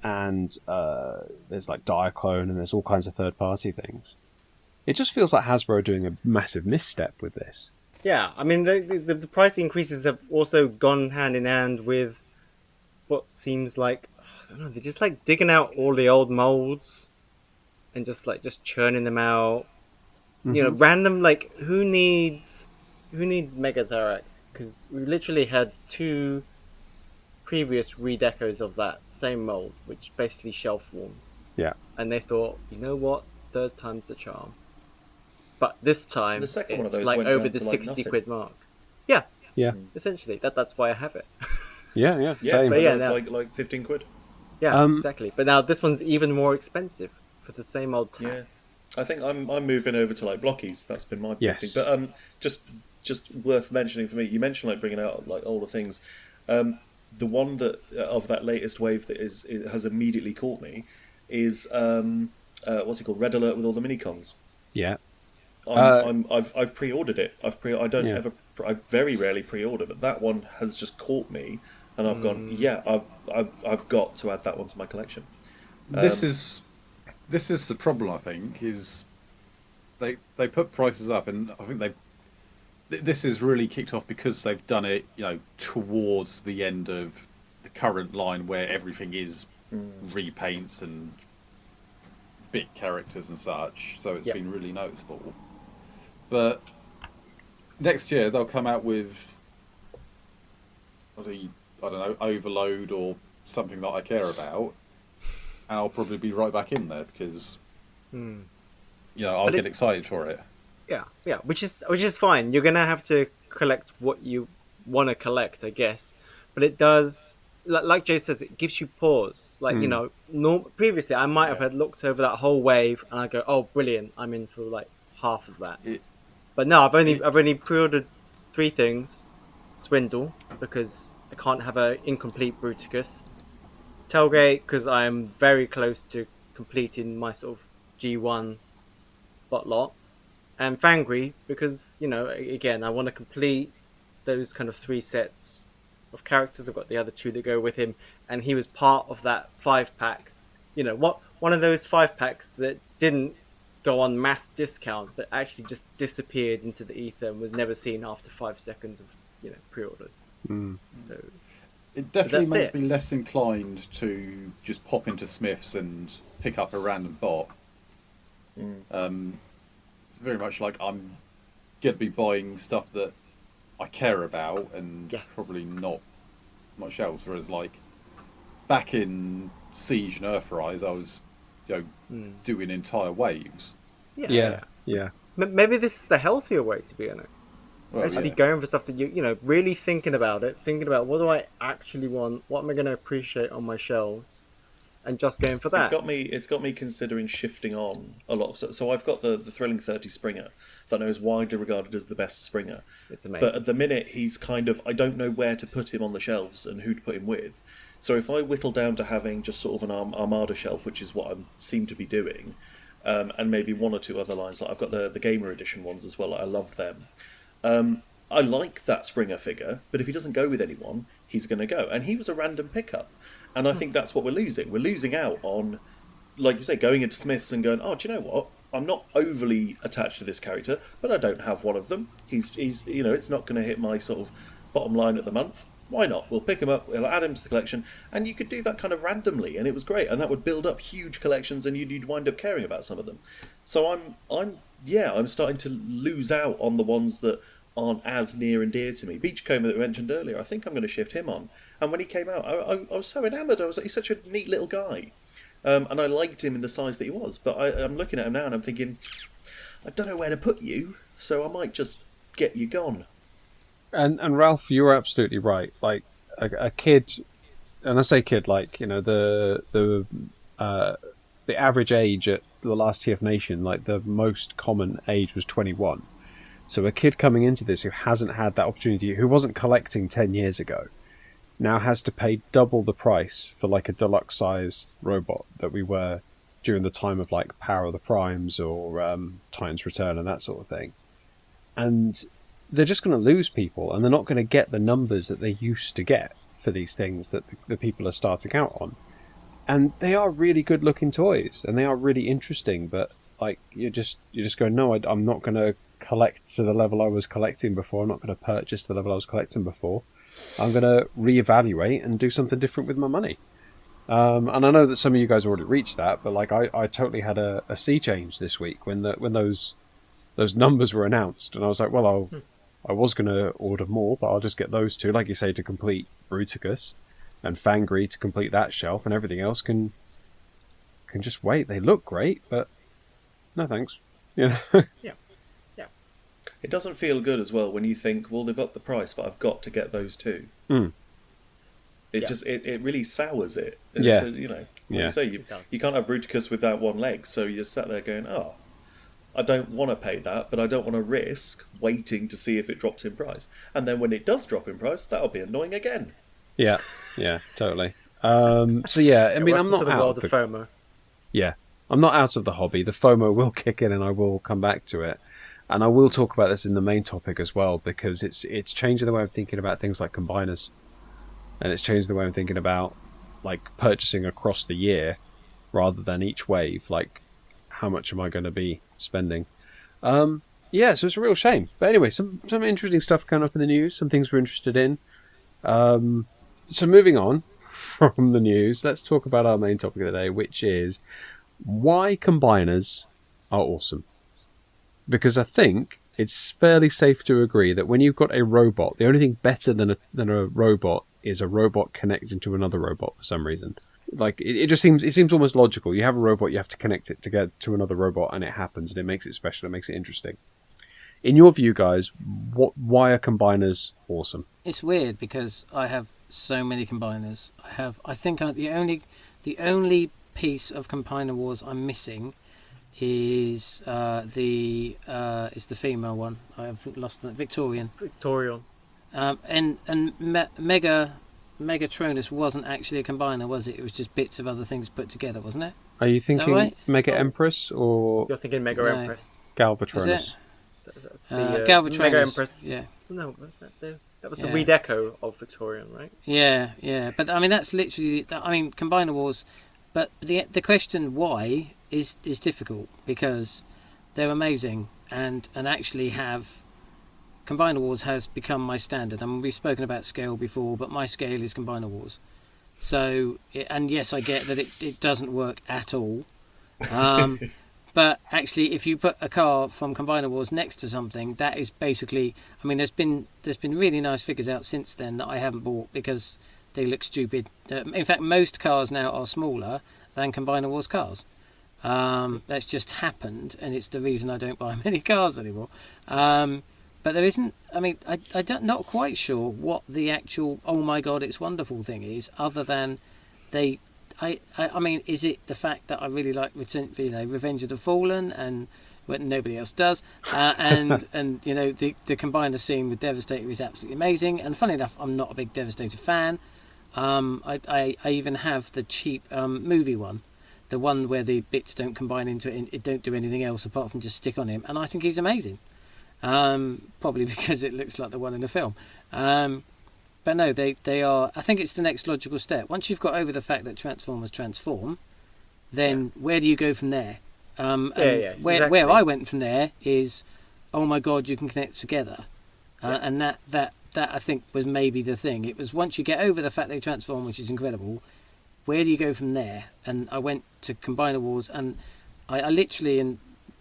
there's like Diaclone and there's all kinds of third-party things. It just feels like Hasbro are doing a massive misstep with this. Yeah, I mean, the price increases have also gone hand in hand with what seems like, I don't know, they're just like digging out all the old molds and just churning them out. Mm-hmm. Random, like, who needs Megazorek? Because we literally had 2 previous redecos of that same mold, which basically shelf warmed. Yeah. And they thought, you know what, 3rd time's the charm. But this time, The second one of it's those like went over down the to, like, 60 nothing. quid mark. Yeah, Yeah. essentially. That's why I have it. Yeah, Yeah, same. but yeah, yeah, no. like 15 quid. Yeah, Um, exactly. But now this one's even more expensive for the same old tag. Yeah, I think I'm moving over to like blockies. That's been my big Yes. thing. But just worth mentioning for me. You mentioned like bringing out like older things. The one that of that latest wave that has immediately caught me is what's it called? Red Alert with all the minicons. Yeah. I've pre-ordered it. Yeah. I very rarely pre-order, but that one has just caught me, and I've gone. Yeah, I've got to add that one to my collection. This is the problem. I think is they put prices up, and I think this is really kicked off because they've done it, towards the end of the current line where everything is repaints and bit characters and such. So it's been really noticeable. But next year they'll come out with I don't know, Overload or something that I care about, and I'll probably be right back in there because I'll get excited for it. Yeah, which is fine. You're gonna have to collect what you want to collect, I guess. But it does, like Jay says, it gives you pause. Like previously I might have had looked over that whole wave and I go, oh, brilliant, I'm in for like half of that. But no, I've only pre-ordered 3 things: Swindle because I can't have an incomplete Bruticus, Tailgate because I am very close to completing my sort of G1 bot lot, and Fangry because again I want to complete those kind of 3 sets of characters. I've got the other 2 that go with him, and he was part of that 5-pack. One of those 5-packs that didn't go on mass discount, but actually just disappeared into the ether and was never seen after 5 seconds of pre-orders. So it definitely makes it. me less inclined to just pop into Smith's and pick up a random bot. It's very much like I'm going to be buying stuff that I care about and probably not much else. Whereas like back in Siege and Earthrise, I was doing entire waves. Yeah. Maybe this is the healthier way to be honest. Actually going for stuff that really thinking about what do I actually want, what am I going to appreciate on my shelves, and just going for that. It's got me considering shifting on a lot. So I've got the Thrilling 30 Springer that I know is widely regarded as the best Springer. It's amazing. But at the minute, he's kind of, I don't know where to put him on the shelves and who to put him with. So if I whittle down to having just sort of an Armada shelf, which is what I seem to be doing, and maybe one or two other lines, like I've got the Gamer Edition ones as well. I love them. I like that Springer figure, but if he doesn't go with anyone, he's going to go. And he was a random pickup. And I think that's what we're losing. We're losing out on, like you say, going into Smith's and going, oh, do you know what? I'm not overly attached to this character, but I don't have one of them. He's it's not going to hit my sort of bottom line at the month. Why not? We'll pick him up, we'll add him to the collection, and you could do that kind of randomly, and it was great. And that would build up huge collections, and you'd wind up caring about some of them. So I'm starting to lose out on the ones that aren't as near and dear to me. Beachcomber that we mentioned earlier, I think I'm going to shift him on. And when he came out, I was so enamoured. He's such a neat little guy. And I liked him in the size that he was. But I'm looking at him now and I'm thinking, I don't know where to put you, so I might just get you gone. And Ralph, you're absolutely right. Like a kid, and I say kid, like, the average age at the last TF Nation, like the most common age was 21. So a kid coming into this who hasn't had that opportunity, who wasn't collecting 10 years ago, now has to pay double the price for like a deluxe size robot that we were during the time of like Power of the Primes or Titan's Return and that sort of thing. And they're just going to lose people, and they're not going to get the numbers that they used to get for these things that the people are starting out on. And they are really good looking toys, and they are really interesting, but like you're just going, no, I'm not going to collect to the level I was collecting before. I'm not going to purchase to the level I was collecting before. I'm going to reevaluate and do something different with my money. And I know that some of you guys already reached that, but like I totally had a sea change this week when those numbers were announced, and I was like, well, I was going to order more, but I'll just get those two, like you say, to complete Bruticus and Fangry to complete that shelf, and everything else can just wait. They look great, but no thanks. Yeah. It doesn't feel good as well when you think, well, they've upped the price, but I've got to get those two. It really sours it. Yeah. So, you say, you can't have Bruticus without one leg, so you're sat there going, oh, I don't want to pay that, but I don't want to risk waiting to see if it drops in price. And then when it does drop in price, that'll be annoying again. Yeah, totally. So yeah, I mean, I'm not to the out world of of FOMO. Yeah, I'm not out of the hobby. The FOMO will kick in, and I will come back to it. And I will talk about this in the main topic as well, because it's changing the way I'm thinking about things like combiners, and it's changing the way I'm thinking about like purchasing across the year rather than each wave. Like, how much am I going to be spending? So it's a real shame. But anyway, some interesting stuff coming up in the news. Some things we're interested in. So moving on from the news, let's talk about our main topic of the day, which is why combiners are awesome. Because I think it's fairly safe to agree that when you've got a robot, the only thing better than a robot is a robot connecting to another robot for some reason. Like it seems almost logical. You have a robot, you have to connect it to another robot, and it happens, and it makes it special. It makes it interesting. In your view, guys, why are combiners awesome? It's weird because I have so many combiners. I think the only piece of Combiner Wars I'm missing is the female one. I have lost the Victorian. And Megatronus wasn't actually a combiner, was it? It was just bits of other things put together, wasn't it? Are you thinking right? Mega Empress or You're thinking Mega Empress. Galvatronus? Is it? That's the Galvatronus. Mega Empress. Yeah. No, was that the redeco of Victorian, right? Yeah. But I mean, that's literally. I mean, Combiner Wars. But the question why is difficult because they're amazing and actually have. Combiner Wars has become my standard. I mean, we've spoken about scale before, but my scale is Combiner Wars. So, and yes, I get that it doesn't work at all. But actually, if you put a car from Combiner Wars next to something, that is basically. I mean, there's been really nice figures out since then that I haven't bought because they look stupid. In fact, most cars now are smaller than Combiner Wars cars. That's just happened, and it's the reason I don't buy many cars anymore. But there isn't. I mean, I'm not quite sure what the actual "oh my god, it's wonderful" thing is, other than they I mean, is it the fact that I really like Revenge of the Fallen and when nobody else does, and you know the Combiner scene with Devastator is absolutely amazing. And funny enough, I'm not a big Devastator fan. I even have the cheap movie one, the one where the bits don't combine into it and it don't do anything else apart from just stick on him, and I think he's amazing. Probably because it looks like the one in the film. But no, they are. I think it's the next logical step. Once you've got over the fact that Transformers transform, then where do you go from there? Exactly. Where I went from there is, oh my God, you can connect together, and that I think was maybe the thing. It was once you get over the fact they transform, which is incredible. Where do you go from there? And I went to Combiner Wars, and I literally, and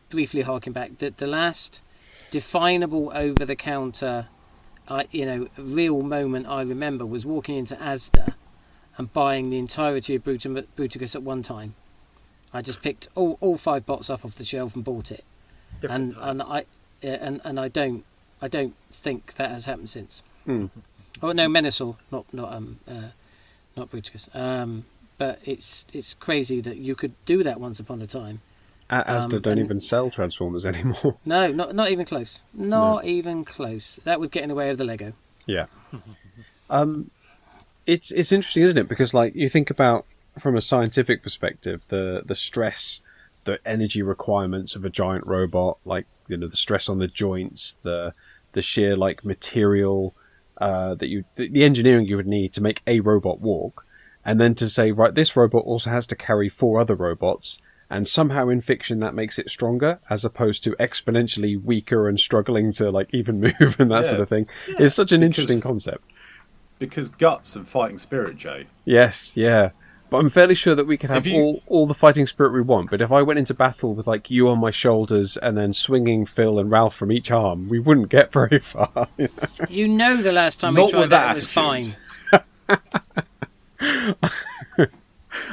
briefly harking back, the last definable over the counter, real moment I remember was walking into Asda and buying the entirety of Bruticus at one time. I just picked all 5 bots up off the shelf and bought it, and I don't think that has happened since. Oh no, Menasor, not Bruticus. But it's crazy that you could do that once upon a time. Asda don't even sell Transformers anymore. No, not even close. Not even close. That would get in the way of the Lego. Yeah. It's interesting, isn't it? Because like you think about from a scientific perspective, the stress, the energy requirements of a giant robot, like the stress on the joints, the sheer like material the engineering you would need to make a robot walk, and then to say, right, this robot also has to carry 4 other robots, and somehow in fiction that makes it stronger as opposed to exponentially weaker and struggling to like even move and that sort of thing. It's such an interesting concept. Because guts and fighting spirit, Jay. Yes, yeah. But I'm fairly sure that we can have all the fighting spirit we want. But if I went into battle with like you on my shoulders and then swinging Phil and Ralph from each arm, we wouldn't get very far. You know, the last time we tried that, it was fine.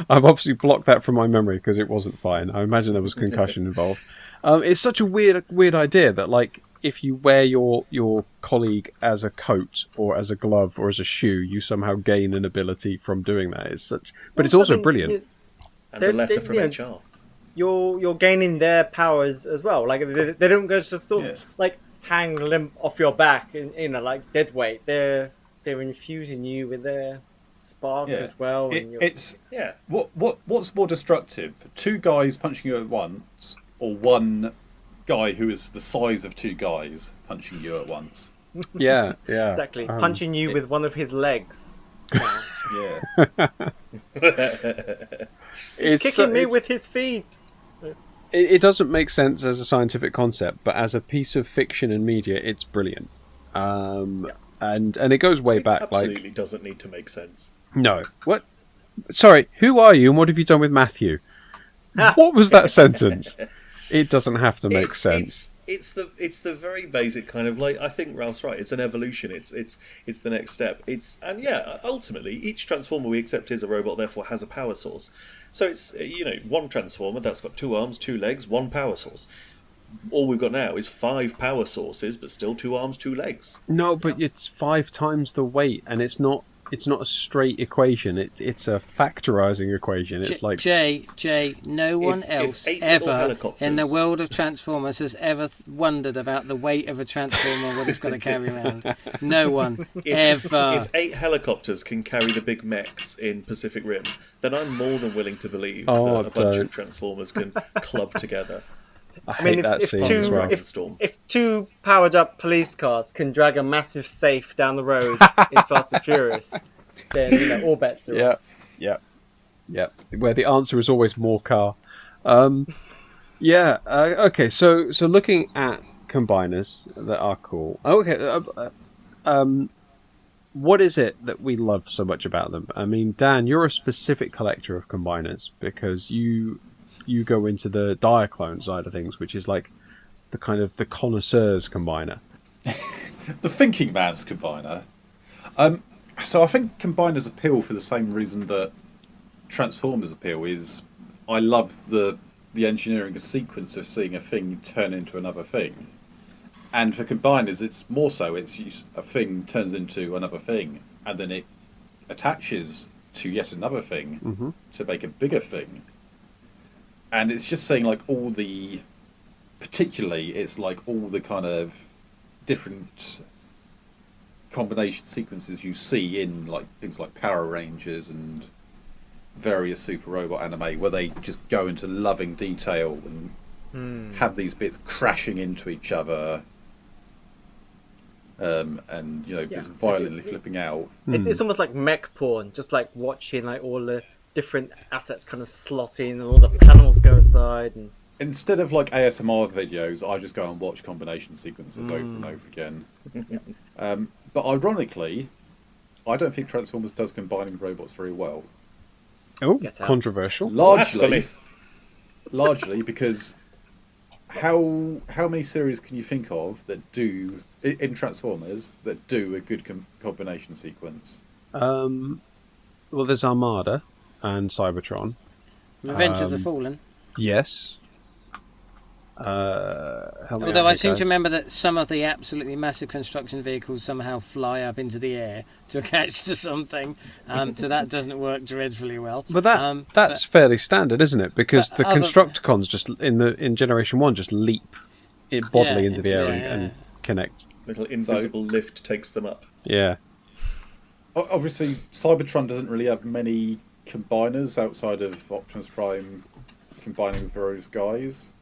I've obviously blocked that from my memory because it wasn't fine. I imagine there was concussion involved. It's such a weird idea that like if you wear your colleague as a coat or as a glove or as a shoe, you somehow gain an ability from doing that. But it's also brilliant. And a letter from HR. You're gaining their powers as well. Like they don't just sort of like hang limp off your back, like dead weight. They're infusing you with their spark as well. What's more destructive? 2 guys punching you at once, or 1 guy who is the size of 2 guys punching you at once? Yeah. Exactly. Punching you with one of his legs. It's kicking me with his feet. It doesn't make sense as a scientific concept, but as a piece of fiction and media, it's brilliant. And it goes way back. Absolutely doesn't need to make sense. No. What? Sorry, who are you and what have you done with Matthew? What was that sentence? It doesn't have to make sense. It's the very basic kind of like, I think Ralph's right. It's an evolution. It's the next step. Ultimately each Transformer we accept is a robot, therefore has a power source. So it's one Transformer that's got 2 arms, 2 legs, 1 power source. All we've got now is 5 power sources, but still 2 arms, 2 legs. No, but it's 5 times the weight, and it's not a straight equation. It's a factorizing equation. It's like Jay. No one else ever in the world of Transformers has ever wondered about the weight of a Transformer, what it's got to carry around. No one ever. If 8 helicopters can carry the big mechs in Pacific Rim, then I'm more than willing to believe that a bunch of Transformers can club together. I mean, that scene as well. If 2 powered up police cars can drag a massive safe down the road in Fast and Furious, then all bets are off. Yeah. Where the answer is always more car. Okay. So looking at combiners that are cool. Okay. What is it that we love so much about them? I mean, Dan, you're a specific collector of combiners because you go into the Diaclone side of things, which is like the kind of the connoisseur's combiner. The thinking man's combiner. So I think combiners appeal for the same reason that Transformers appeal is I love the engineering sequence of seeing a thing turn into another thing. And for combiners, it's more so, a thing turns into another thing, and then it attaches to yet another thing to make a bigger thing. And it's just saying like all the, particularly it's like all the kind of different combination sequences you see in like things like Power Rangers and various Super Robot anime, where they just go into loving detail and have these bits crashing into each other, and it's violently flipping out. It's almost like mech porn, just like watching like all the different assets kind of slot in and all the panels go aside. And Instead of like ASMR videos, I just go and watch combination sequences over and over again. But ironically, I don't think Transformers does combining robots very well. Oh, Get out. controversial. Largely because how many series can you think of that do in Transformers that do a good combination sequence? Well, there's Armada and Cybertron. Revenge of the Fallen. Yes. Help me Although out I here, seem guys. to remember that some of the absolutely massive construction vehicles somehow fly up into the air to catch to something, so that doesn't work dreadfully well. But that's fairly standard, isn't it? Because the Constructicons just in Generation 1 just leap bodily into the air and connect. Little invisible lift takes them up. Yeah. Obviously, Cybertron doesn't really have many combiners outside of Optimus Prime combining with various guys.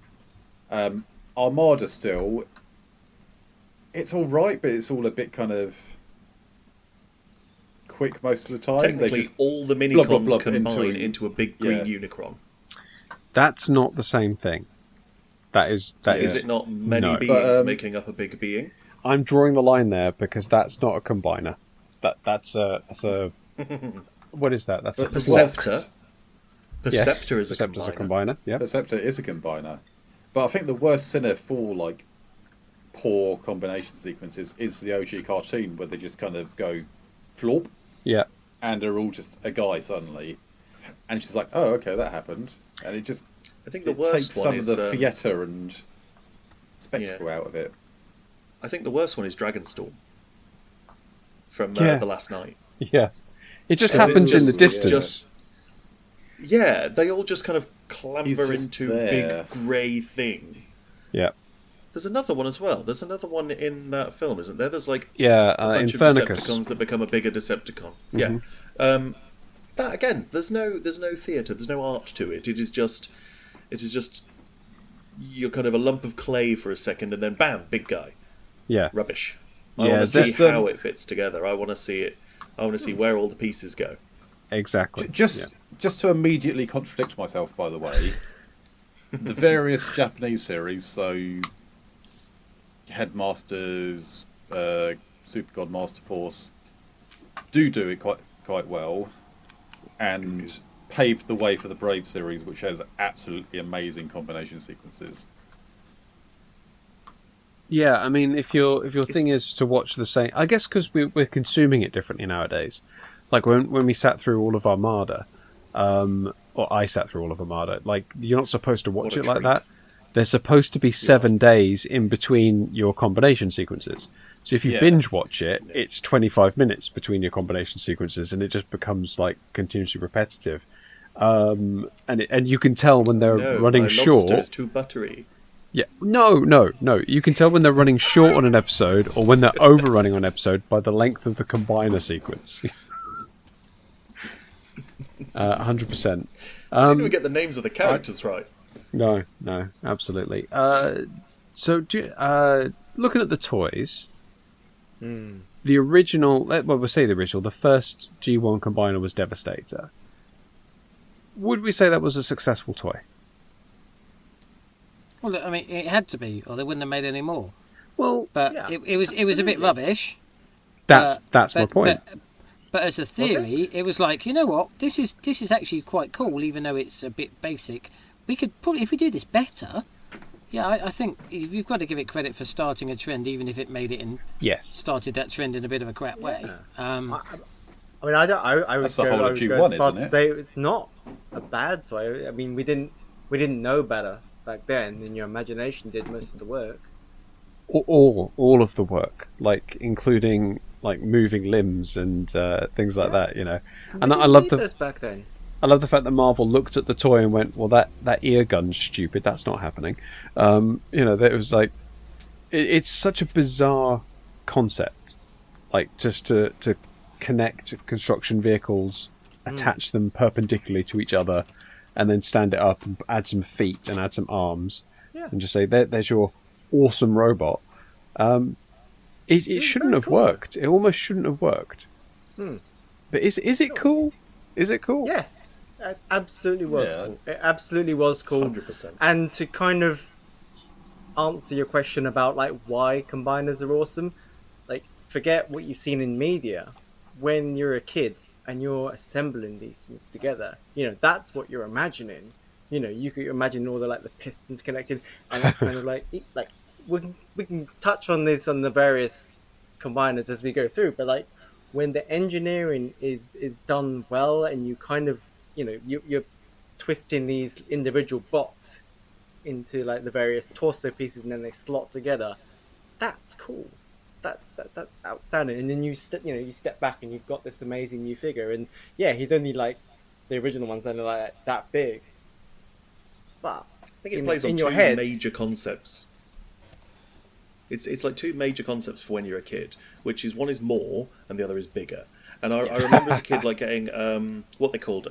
Armada still, it's all right, but it's all a bit kind of quick most of the time. Technically, all the minicons combine into a big green Unicron. That's not the same thing. Is it not many beings making up a big being? I'm drawing the line there because that's not a combiner. That's a what is that? That's a Perceptor. Yes, Perceptor is a Perceptor's combiner. a combiner. Yeah. Perceptor is a combiner. But I think the worst sinner for like poor combination sequences is the OG cartoon, where they just kind of go flop, Yeah. and they're all just a guy suddenly, and she's like, "Oh, okay, that happened," and it just I think the it worst takes one some is of the theatre and spectacle out of it. I think the worst one is Dragonstorm from Yeah. The Last Night. Yeah. It just 'Cause happens it's in the just- distance. Yeah, they all just kind of clamber He's just into a there. big grey thing. Yeah. There's another one as well. There's another one in that film, isn't there? There's like Yeah. a bunch of Infernicus. Decepticons that become a bigger Decepticon. Yeah. That again, there's no theatre, there's no art to it. It is just you're kind of a lump of clay for a second, and then bam, big guy. Yeah. Rubbish. Yeah, I want to see just, how it fits together. I want to see it. I want to see where all the pieces go. Exactly. Just to immediately contradict myself, by the way, the various Japanese series, so Headmasters, Super God Master Force, do it quite well, and paved the way for the Brave series, which has absolutely amazing combination sequences. Yeah, I mean, if your thing is to watch the same, I guess because we're consuming it differently nowadays. Like when we sat through all of Armada, or I sat through all of Armada. Like you're not supposed to watch What a it like treat. that. There's supposed to be 7 days in between your combination sequences. So if you Yeah. binge watch it, it's 25 minutes between your combination sequences, and it just becomes like continuously repetitive. And you can tell when they're No, running my short. lobster is too buttery. Yeah, no. You can tell when they're running short on an episode or when they're overrunning on an episode by the length of the combiner sequence. 100%. Didn't we get the names of the characters right? No, absolutely. So, looking at the toys, the original, well, we'll say the original, the first G1 combiner was Devastator. Would we say that was a successful toy? Well, I mean, it had to be, or they wouldn't have made any more. Well, But Yeah, it was a bit rubbish. that's my but- point. But as a theory, it was like, you know what? This is actually quite cool, even though it's a bit basic. We could probably, if we do this better. Yeah, I think you've got to give it credit for starting a trend, even if it made it and Yes. started that trend in a bit of a crap way. I mean, I would That's the go, whole I of would go G1, as far isn't to it? say it's not a bad toy. I mean, we didn't know better back then, and your imagination did most of the work. All of the work, like including like moving limbs and things like that, you know. And We I didn't love need the those back then. I love the fact that Marvel looked at the toy and went, "Well, that ear gun's stupid. That's not happening." You know, that it was like it's such a bizarre concept, like just to connect construction vehicles, attach them perpendicularly to each other, and then stand it up and add some feet and add some arms, Yeah. and just say, there's your awesome robot." It shouldn't very have cool. worked. It almost shouldn't have worked. Hmm. But is it cool? Is it cool? Yes, it absolutely was Yeah. cool. It absolutely was cool. 100%. And to kind of answer your question about like why combiners are awesome, like forget what you've seen in media. When you're a kid and you're assembling these things together, that's what you're imagining. You could imagine all the pistons connected, and it's kind of like we can touch on this on the various combiners as we go through, but like when the engineering is done well, and you kind of you're twisting these individual bots into like the various torso pieces, and then they slot together. That's cool. That's outstanding. And then you step back and you've got this amazing new figure. And yeah, he's only like the original ones that are like that big. But I think it plays on in two your head, major concepts. It's like two major concepts for when you're a kid, which is one is more and the other is bigger. And I remember as a kid like getting what they called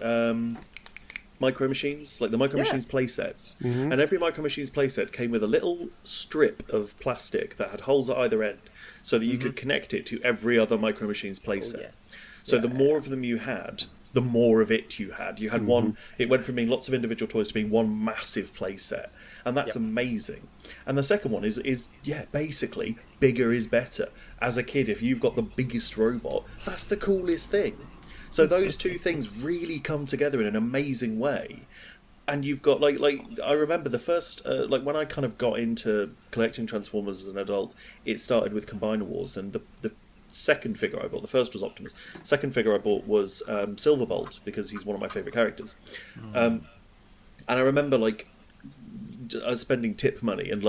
Micro Machines, like the Micro Machines playsets. And every Micro Machines playset came with a little strip of plastic that had holes at either end, so that you could connect it to every other Micro Machines playset. yes. So the more of them you had, the more of it you had. You had one. It went from being lots of individual toys to being one massive playset, and that's amazing. And the second one is basically bigger is better. As a kid, if you've got the biggest robot, that's the coolest thing. So those two things really come together in an amazing way. And you've got like I remember the first when I kind of got into collecting Transformers as an adult, it started with Combiner Wars, and the second figure I bought, the first was Optimus. Second figure I bought was Silverbolt, because he's one of my favourite characters. And I remember spending tip money and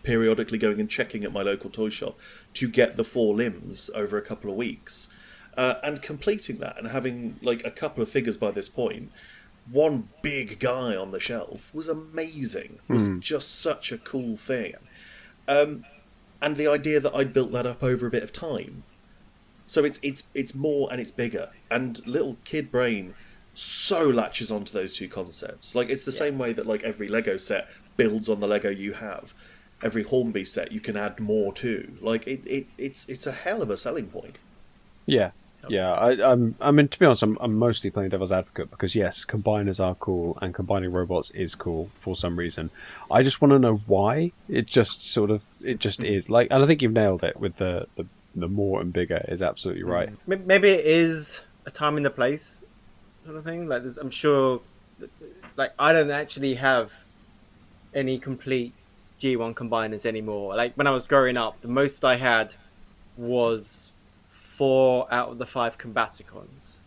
periodically going and checking at my local toy shop to get the 4 limbs over a couple of weeks. And completing that and having a couple of figures by this point, one big guy on the shelf was amazing. Was just such a cool thing. And the idea that I built that up over a bit of time. So it's more and it's bigger. And little kid brain so latches onto those two concepts. It's the same way that every Lego set builds on the Lego you have. Every Hornby set you can add more to. It's a hell of a selling point. Yeah. Yeah, I mean, to be honest, I'm mostly playing devil's advocate because yes, combiners are cool and combining robots is cool for some reason. I just want to know why. It just is. And I think you've nailed it with the more and bigger is absolutely right. Maybe it is a time and a place sort of thing. I'm sure, I don't actually have any complete G1 combiners anymore. When I was growing up, the most I had was 4 out of the 5 Combaticons.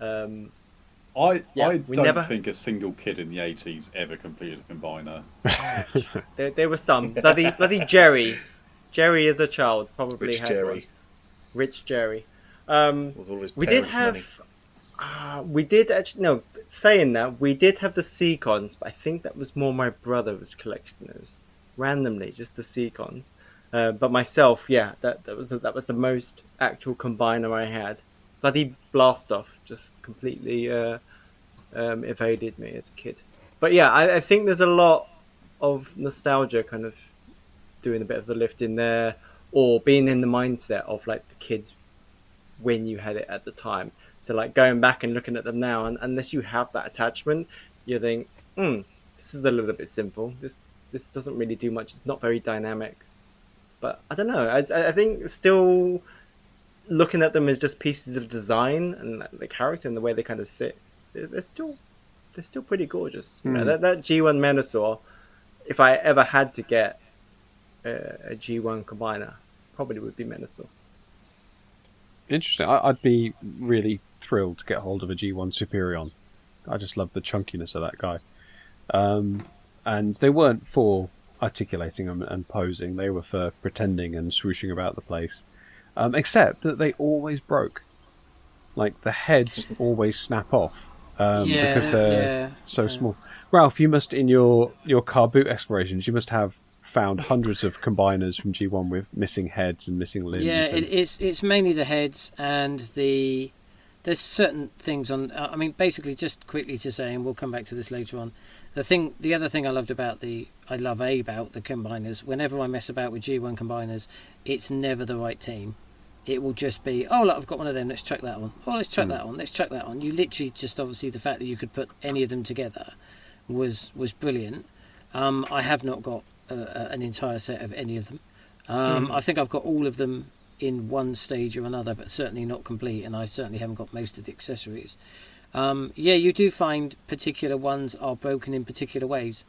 I we don't never- think a single kid in the 80s ever completed a combiner. There were some. Bloody Jerry. Jerry as a child probably Rich had Jerry. one. Rich Jerry. Was always We did have... we did actually... No, saying that, we did have the Seacons, but I think that was more my brother was collecting those. Randomly, just the Seacons. But myself, yeah, that was the most actual combiner I had. Bloody Blastoff just completely evaded me as a kid. But yeah, I think there's a lot of nostalgia kind of doing a bit of the lift in there, or being in the mindset of the kid when you had it at the time. So going back and looking at them now, and unless you have that attachment, you think, this is a little bit simple. This doesn't really do much. It's not very dynamic. But I don't know. I think still looking at them as just pieces of design and the character and the way they kind of sit, they're still pretty gorgeous. That G1 Menasor, if I ever had to get a G1 combiner, probably would be Menasor. Interesting. I'd be really thrilled to get hold of a G1 Superion. I just love the chunkiness of that guy. And they weren't for articulating them and posing. They were for pretending and swooshing about the place. except that they always broke. Like the heads always snap off because they're so small. Ralph, you must in your car boot explorations, you must have found hundreds of combiners from G1 with missing heads and missing limbs. Yeah, and... it's mainly the heads and there's certain things on. I mean, basically, just quickly to say, and we'll come back to this later on. The other thing I loved about the combiners. Whenever I mess about with G1 combiners, it's never the right team. It will just be, oh look, I've got one of them. Let's chuck that on. Oh, let's chuck that on. Let's chuck that on. You literally just obviously the fact that you could put any of them together was brilliant. I have not got an entire set of any of them. I think I've got all of them in one stage or another, but certainly not complete, and I certainly haven't got most of the accessories. You do find particular ones are broken in particular ways.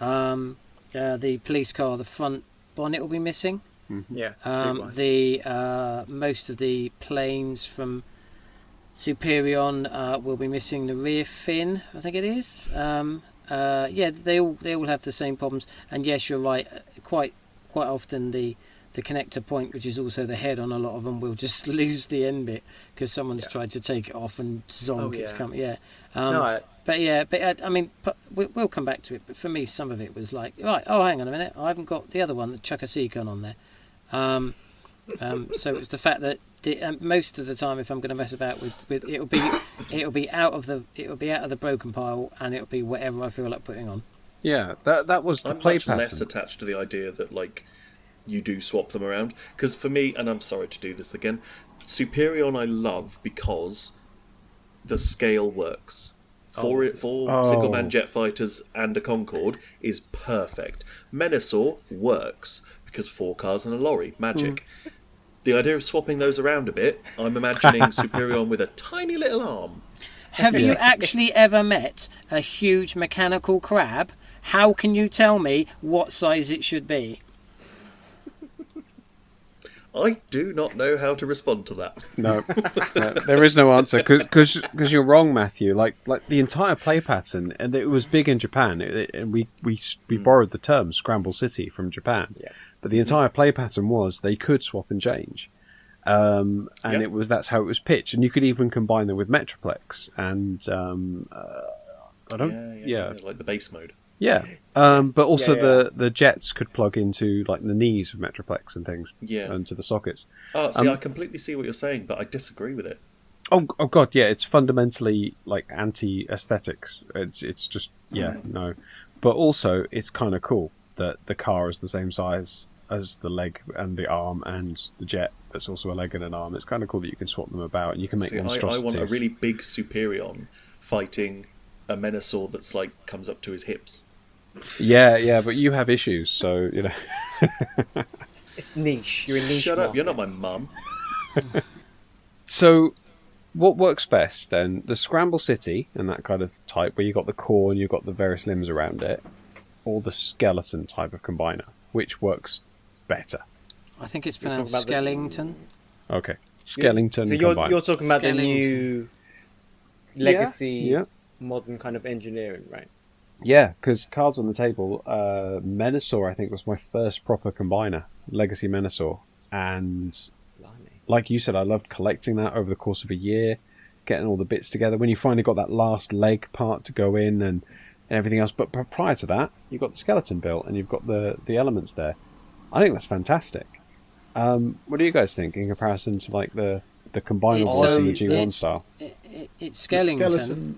The police car, the front bonnet will be missing. Yeah. Most of the planes from Superion will be missing the rear fin, I think it is. They all have the same problems. And yes, you're right. Quite often the connector point, which is also the head on a lot of them, will just lose the end bit because someone's tried to take it off and zonk. It's come. Yeah. I mean, we'll come back to it. But for me, some of it was like, right. Oh, hang on a minute. I haven't got the other one, the Chuck a Seacon on there. So it's the fact that most of the time, if I'm going to mess about with it'll be out of the broken pile, and it'll be whatever I feel like putting on. Yeah, that was the I'm play much pattern. less attached to the idea that like you do swap them around, because for me, and I'm sorry to do this again, Superion I love because the scale works. For single-man jet fighters and a Concorde is perfect. Menasor works because 4 cars and a lorry, magic. The idea of swapping those around a bit, I'm imagining Superion with a tiny little arm. Have you actually ever met a huge mechanical crab? How can you tell me what size it should be? I do not know how to respond to that. No, there is no answer because you're wrong, Matthew. Like the entire play pattern, and it was big in Japan. And we borrowed the term "Scramble City" from Japan. Yeah. But the entire play pattern was they could swap and change, that's how it was pitched. And you could even combine them with Metroplex and like the base mode. Yeah, but also the jets could plug into like the knees of Metroplex and things. Yeah, into the sockets. I completely see what you're saying, but I disagree with it. Oh god, yeah, it's fundamentally like anti-aesthetics. It's just no, but also it's kind of cool that the car is the same size as the leg and the arm and the jet. That's also a leg and an arm. It's kind of cool that you can swap them about and you can make monstrosities. I want a really big Superion fighting a Menasor that's like comes up to his hips. Yeah, but you have issues, so you know. It's niche. You're a niche. Shut up! market. You're not my mum. So, what works best then? The Scramble City and that kind of type, where you got the core and you've got the various limbs around it, or the skeleton type of combiner, which works better? I think it's pronounced Skellington. Okay, Skellington. So you're talking about the new legacy, modern kind of engineering, right? Yeah, because cards on the table, Menasor I think was my first proper combiner, Legacy Menasor, and like you said, I loved collecting that over the course of a year, getting all the bits together. When you finally got that last leg part to go in and everything else, but prior to that, you've got the skeleton built and you've got the elements there. I think that's fantastic. What do you guys think in comparison to like the combiner voice and the G1 style? It's Skellington.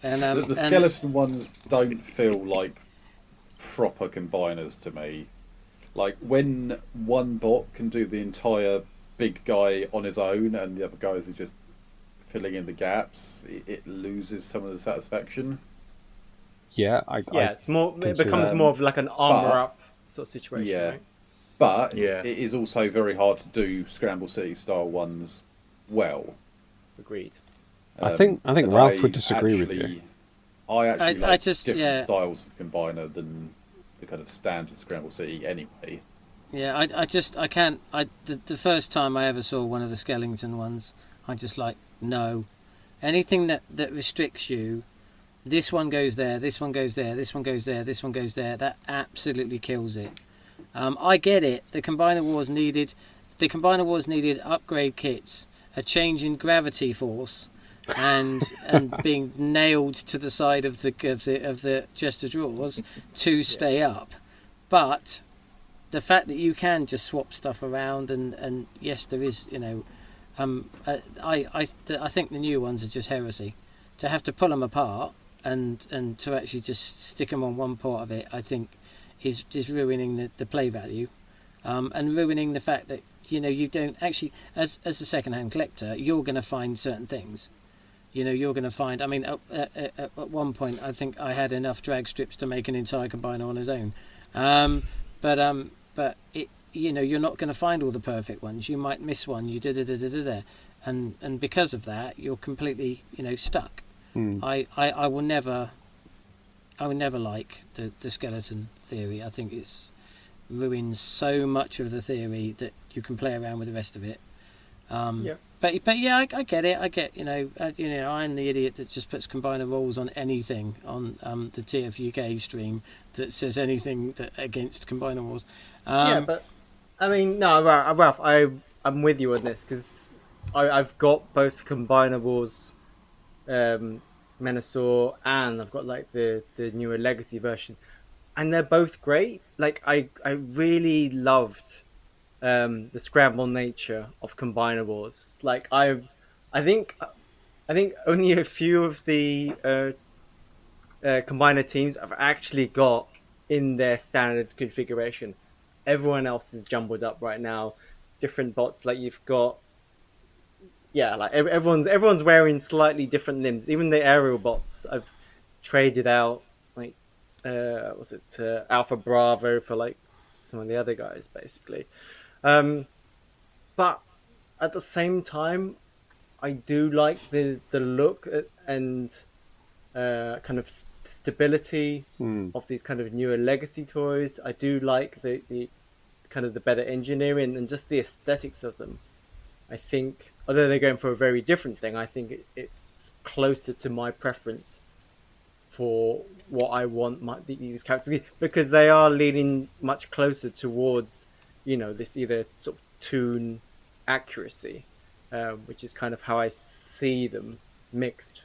And, the skeleton ones don't feel like proper combiners to me. Like when one bot can do the entire big guy on his own and the other guys are just filling in the gaps, it loses some of the satisfaction. Yeah, it's more. It becomes more of like an armor up sort of situation. Yeah, right? but it is also very hard to do Scramble City style ones well. Agreed. I think Ralph would disagree with you. I actually like just, different styles of combiner than the kind of standard Scramble City anyway. Yeah, I can't. The first time I ever saw one of the Skellington ones, I just like, no. Anything that restricts you, this one goes there, this one goes there, this one goes there, this one goes there, that absolutely kills it. I get it. The Combiner Wars needed upgrade kits, a change in gravity force, and being nailed to the side of the chest of drawers to stay up. But the fact that you can just swap stuff around, and yes, there is, I think the new ones are just heresy. To have to pull them apart and to actually just stick them on one part of it, I think is ruining the play value, and ruining the fact that you don't actually, as a second-hand collector, you're going to find certain things. You're going to find. I mean, at one point, I think I had enough drag strips to make an entire combiner on his own, but it, you're not going to find all the perfect ones. You might miss one. You and because of that, you're completely stuck. I will never like the skeleton theory. I think it's ruins so much of the theory that you can play around with the rest of it. But yeah, I get it. I get I'm the idiot that just puts combiner rules on anything on the TF UK stream that says anything against combiner rules. But I mean, no, Ralph, I'm with you on this because I've got both combiner wars. Menasor, and I've got like the newer Legacy version, and they're both great. Like I really loved the scramble nature of Combiner Wars. Like I think only a few of the Combiner teams have actually got in their standard configuration. Everyone else is jumbled up right now. Different bots, like you've got. Yeah, like everyone's wearing slightly different limbs. Even the aerial bots, I've traded out like Alpha Bravo for like some of the other guys, basically. But at the same time, I do like the look and kind of stability of these kind of newer Legacy toys. I do like the kind of the better engineering and just the aesthetics of them. I think, although they're going for a very different thing, I think it's closer to my preference for what I want these characters to be, because they are leaning much closer towards, this either sort of toon accuracy, which is kind of how I see them mixed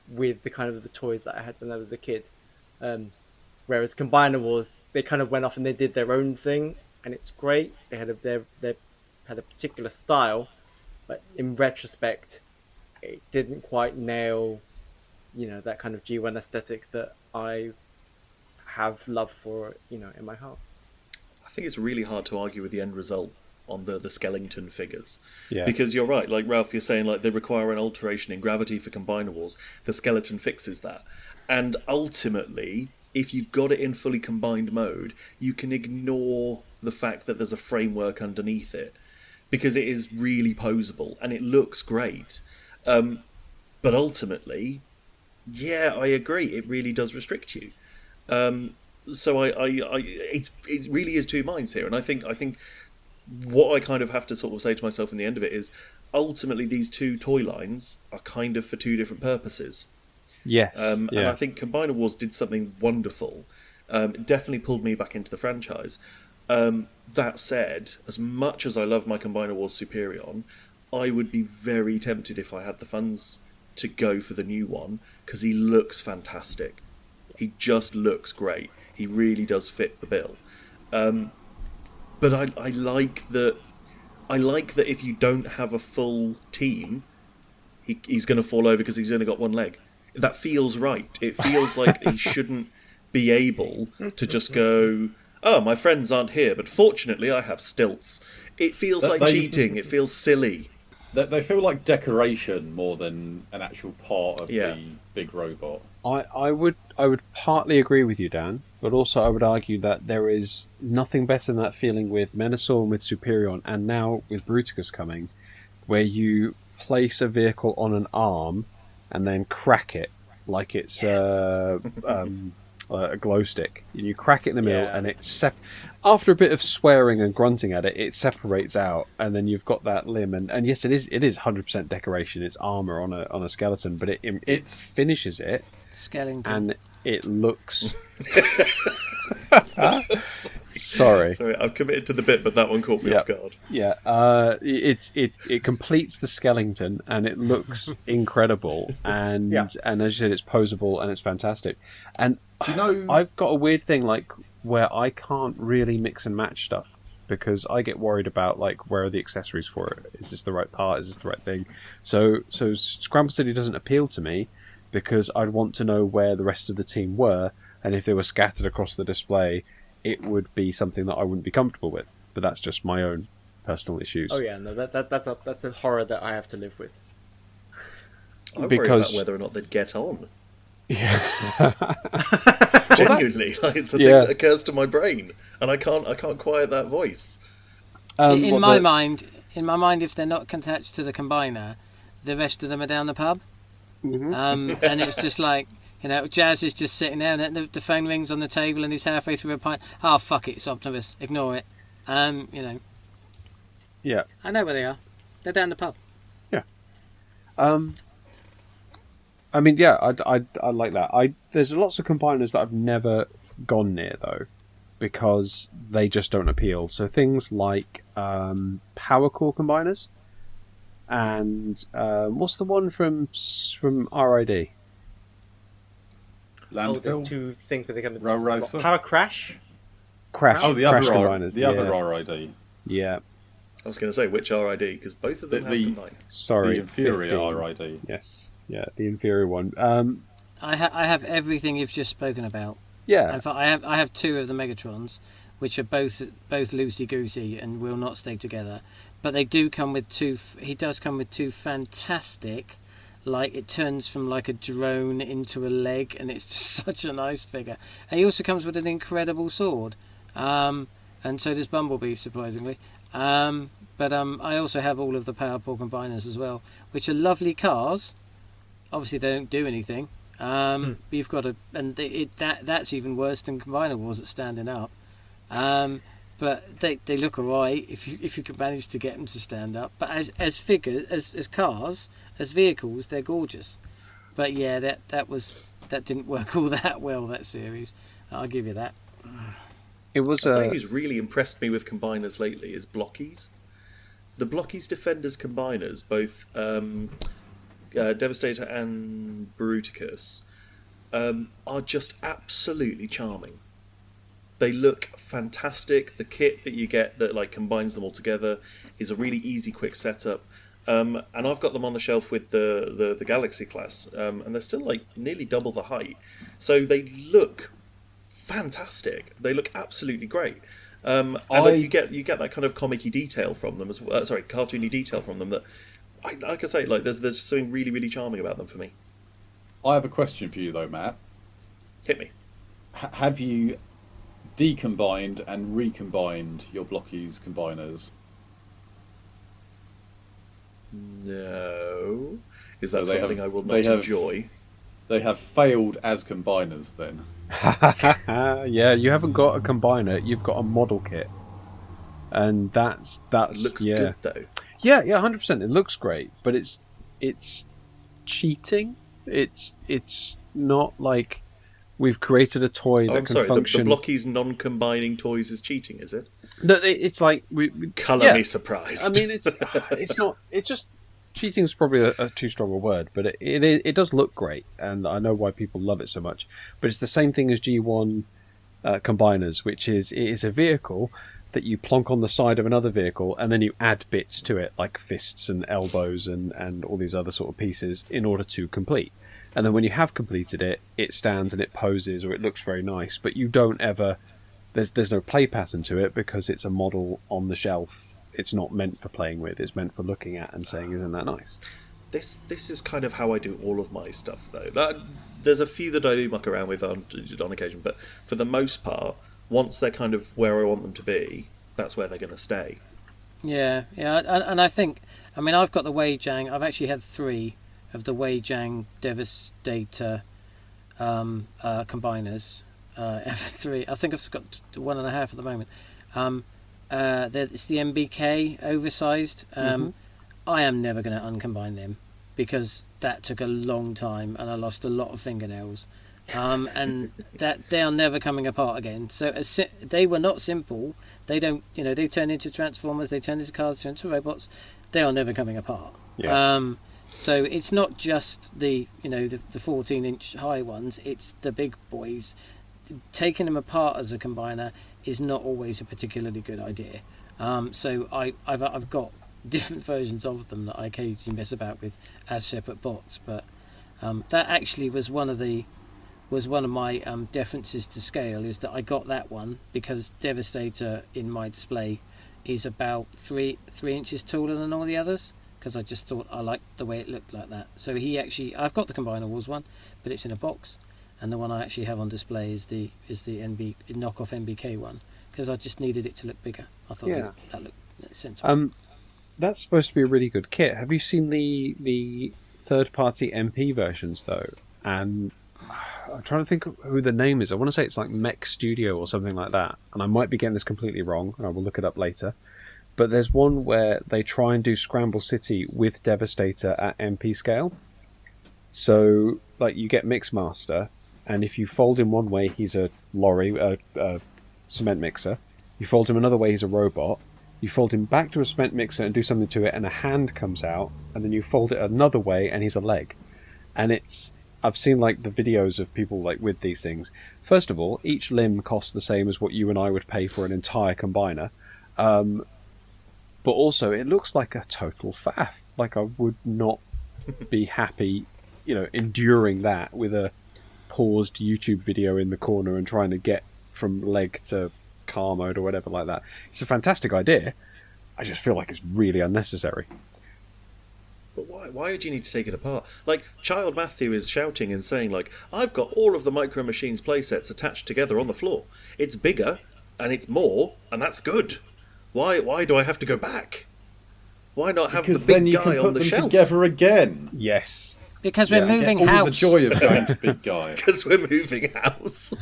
with the kind of the toys that I had when I was a kid. Whereas Combiner Wars, they kind of went off and they did their own thing, and it's great. They had they had a particular style. But in retrospect, it didn't quite nail, that kind of G1 aesthetic that I have love for, in my heart. I think it's really hard to argue with the end result on the skeleton figures. Yeah. Because you're right, like Ralph, you're saying like they require an alteration in gravity for Combiner Wars. The skeleton fixes that. And ultimately, if you've got it in fully combined mode, you can ignore the fact that there's a framework underneath it. Because it is really posable and it looks great, but ultimately, yeah, I agree. It really does restrict you. So it really is two minds here, and I think what I kind of have to sort of say to myself in the end of it is, ultimately, these two toy lines are kind of for two different purposes. Yes, and I think Combiner Wars did something wonderful. It definitely pulled me back into the franchise. That said, as much as I love my Combiner Wars Superion, I would be very tempted if I had the funds to go for the new one, because he looks fantastic. He just looks great. He really does fit the bill. But I like that. I like that if you don't have a full team, he's going to fall over because he's only got one leg. That feels right. It feels like he shouldn't be able to just go, oh, my friends aren't here, but fortunately I have stilts. It feels like cheating. It feels silly. They feel like decoration more than an actual part of the big robot. I would partly agree with you, Dan, but also I would argue that there is nothing better than that feeling with Menasor and with Superion, and now with Bruticus coming, where you place a vehicle on an arm and then crack it like it's a glow stick. You crack it in the middle, and it after a bit of swearing and grunting at it, it separates out, and then you've got that limb. And yes, it is 100% decoration. It's armor on a skeleton, but it finishes it. Skeleton. And it looks Sorry. Sorry, I've committed to the bit, but that one caught me Yeah. off guard. Yeah, it completes the skeleton and it looks incredible and Yeah. and as you said, it's posable and it's fantastic. And You know, I've got a weird thing like where I can't really mix and match stuff because I get worried about like where are the accessories for it? Is this the right part? Is this the right thing? So Scramble City doesn't appeal to me because I'd want to know where the rest of the team were, and if they were scattered across the display, it would be something that I wouldn't be comfortable with. But that's just my own personal issues. Oh yeah, no, that's a horror that I have to live with. I worry Because- about whether or not they'd get on. Yeah. Genuinely, like, it's a thing that occurs to my brain, and I can't quiet that voice. In What my the- mind, if they're not attached to the combiner, the rest of them are down the pub. And it's just like, you know, Jazz is just sitting there, and the phone rings on the table, and he's halfway through a pint. Oh fuck it, it's Optimus. Ignore it. You know, Yeah. I know where they are. They're down the pub. I mean, yeah, I like that. There's lots of combiners that I've never gone near though, because they just don't appeal. So things like power core combiners, and what's the one from RID? Oh, there's landfill. two things where they kind of Row racer? power crash. Crash. Oh, the Crash other combiners. the other yeah. RID, Yeah. I was going to say which RID, because both of them The- have the- combined. Sorry. the inferior 15. RID. Yes. Yeah, the inferior one. I have everything you've just spoken about. Yeah. In fact, I have two of the Megatrons, which are both loosey goosey and will not stay together. But they do come with two. He does come with two fantastic. Like it turns from like a drone into a leg, and it's just such a nice figure. And he also comes with an incredible sword, and so does Bumblebee, surprisingly. But I also have all of the Power Paw combiners as well, which are lovely cars. Obviously, they don't do anything. But you've got to, and that's even worse than Combiner Wars at standing up. But they look alright if you can manage to get them to stand up. But as figures, as cars, as vehicles, they're gorgeous. But yeah, that didn't work all that well, that series. I'll give you that. It was I'll tell you who's really impressed me with combiners lately is Blockies. The Blockies Defenders combiners, both Devastator and Bruticus, are just absolutely charming. They look fantastic. The kit that you get that like combines them all together is a really easy, quick setup. And I've got them on the shelf with the Galaxy class, and they're still like nearly double the height. So they look fantastic. They look absolutely great. And you get that kind of comic-y detail from them as well. Cartoony detail from them that, like I say, like there's something really, really charming about them for me. I have a question for you though, Matt. Hit me. Have you decombined and recombined your Blockies combiners? No. Is that So they something have- I will they not have- enjoy? They have failed as combiners then. yeah, you haven't got a combiner, you've got a model kit. And that's It looks yeah. good though. Yeah, 100%. It looks great, but it's cheating. It's not like we've created a toy Oh, that I'm can sorry. The function. Blockies non-combining toys is cheating, is it? No, it's like we Colour yeah. me surprised. I mean, it's not. It's just cheating is probably a too strong a word, but it does look great, and I know why people love it so much. But it's the same thing as G1 combiners, which is it is a vehicle that you plonk on the side of another vehicle, and then you add bits to it, like fists and elbows and all these other sort of pieces, in order to complete. And then when you have completed it, it stands and it poses, or it looks very nice. But you don't ever. There's no play pattern to it because it's a model on the shelf. It's not meant for playing with. It's meant for looking at and saying, "Isn't that nice?" This is kind of how I do all of my stuff, though. There's a few that I do muck around with on occasion, but for the most part, once they're kind of where I want them to be, that's where they're going to stay. Yeah, and I think, I mean, I've got the Wei Jiang. I've actually had 3 of the Wei Jiang Devastator combiners. F3. I think I've got 1.5 at the moment. It's the MBK oversized. I am never going to uncombine them. because that took a long time and I lost a lot of fingernails. And that they are never coming apart again. So they were not simple. They don't, they turn into transformers, they turn into cars, turn into robots. They are never coming apart. Yeah. So it's not just the 14-inch high ones. It's the big boys. Taking them apart as a combiner is not always a particularly good idea. So I've got different versions of them that I occasionally mess about with as separate bots. But that actually was one of my differences to scale, is that I got that one because Devastator in my display is about 3 inches taller than all the others, because I just thought I liked the way it looked like that. So I've got the Combiner Wars one, but it's in a box, and the one I actually have on display is the knockoff NBK one, because I just needed it to look bigger. I thought that looked sensible. That's supposed to be a really good kit. Have you seen the third-party MP versions though? And I'm trying to think of who the name is. I want to say it's like Mech Studio or something like that, and I might be getting this completely wrong, and I will look it up later. But there's one where they try and do Scramble City with Devastator at MP scale. So, like, you get Mixmaster, and if you fold him one way, he's a lorry, a cement mixer. You fold him another way, he's a robot. You fold him back to a cement mixer and do something to it, and a hand comes out, and then you fold it another way, and he's a leg. And I've seen like the videos of people like with these things. First of all, each limb costs the same as what you and I would pay for an entire combiner. But also, it looks like a total faff. Like, I would not be happy, enduring that with a paused YouTube video in the corner and trying to get from leg to car mode or whatever like that. It's a fantastic idea. I just feel like it's really unnecessary. But why would you need to take it apart? Like, Child Matthew is shouting and saying, like, I've got all of the Micro Machines playsets attached together on the floor. It's bigger, and it's more, and that's good. Why do I have to go back? Why not have the big guy on the shelf? Because then you can put them together again. Yes. Because we're moving all house. The joy of going to big guy. Because we're moving house.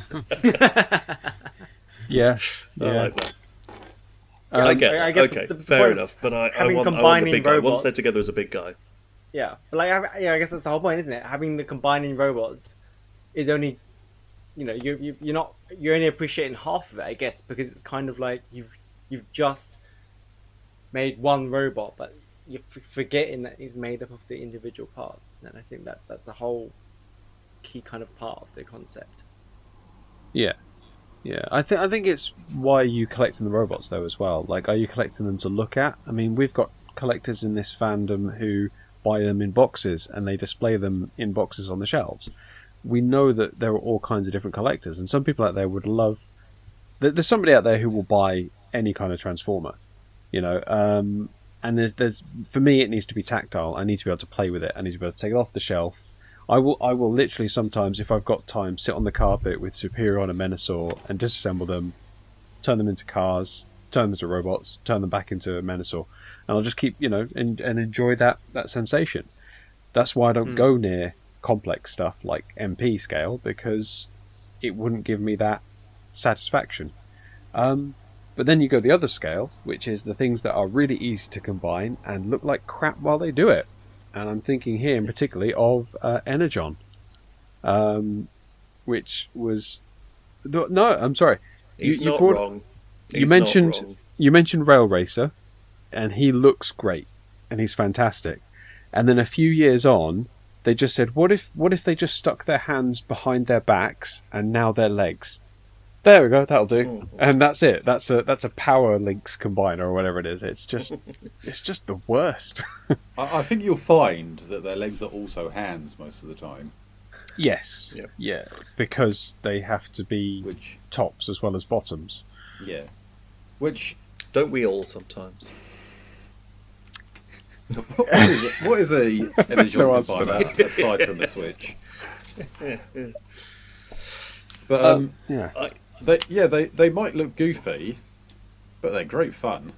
Yeah. I like that. I guess okay, the fair point enough. But I having want the combining big guy. Once robots- they're together as a big guy. Yeah, but I guess that's the whole point, isn't it? Having the combining robots is only, you're only appreciating half of it, I guess, because it's kind of like you've just made one robot, but you're forgetting that it's made up of the individual parts, and I think that's the whole key kind of part of the concept. Yeah. Yeah, I think it's why you collecting the robots though as well. Like, are you collecting them to look at? I mean, we've got collectors in this fandom who buy them in boxes and they display them in boxes on the shelves. We know that there are all kinds of different collectors, and some people out there would love. There's somebody out there who will buy any kind of Transformer, and there's for me it needs to be tactile. I need to be able to play with it. I need to be able to take it off the shelf. I will literally sometimes, if I've got time, sit on the carpet with Superior and Menasor and disassemble them, turn them into cars, turn them into robots, turn them back into Menasor, and I'll just keep, and enjoy that sensation. That's why I don't go near complex stuff like MP scale, because it wouldn't give me that satisfaction. But then you go the other scale, which is the things that are really easy to combine and look like crap while they do it. And I'm thinking here in particularly of Energon, which was... No, I'm sorry. He's not wrong. You mentioned Rail Racer, and he looks great, and he's fantastic. And then a few years on, they just said, what if they just stuck their hands behind their backs and now their legs? There we go, that'll do. And that's it. That's a Power Links combiner or whatever it is. It's just the worst. I think you'll find that their legs are also hands most of the time. Yes. Yep. Yeah, because they have to be tops as well as bottoms. Yeah. Which... Don't we all sometimes? What is a energy no answer for combiner aside from a Switch? But they might look goofy, but they're great fun.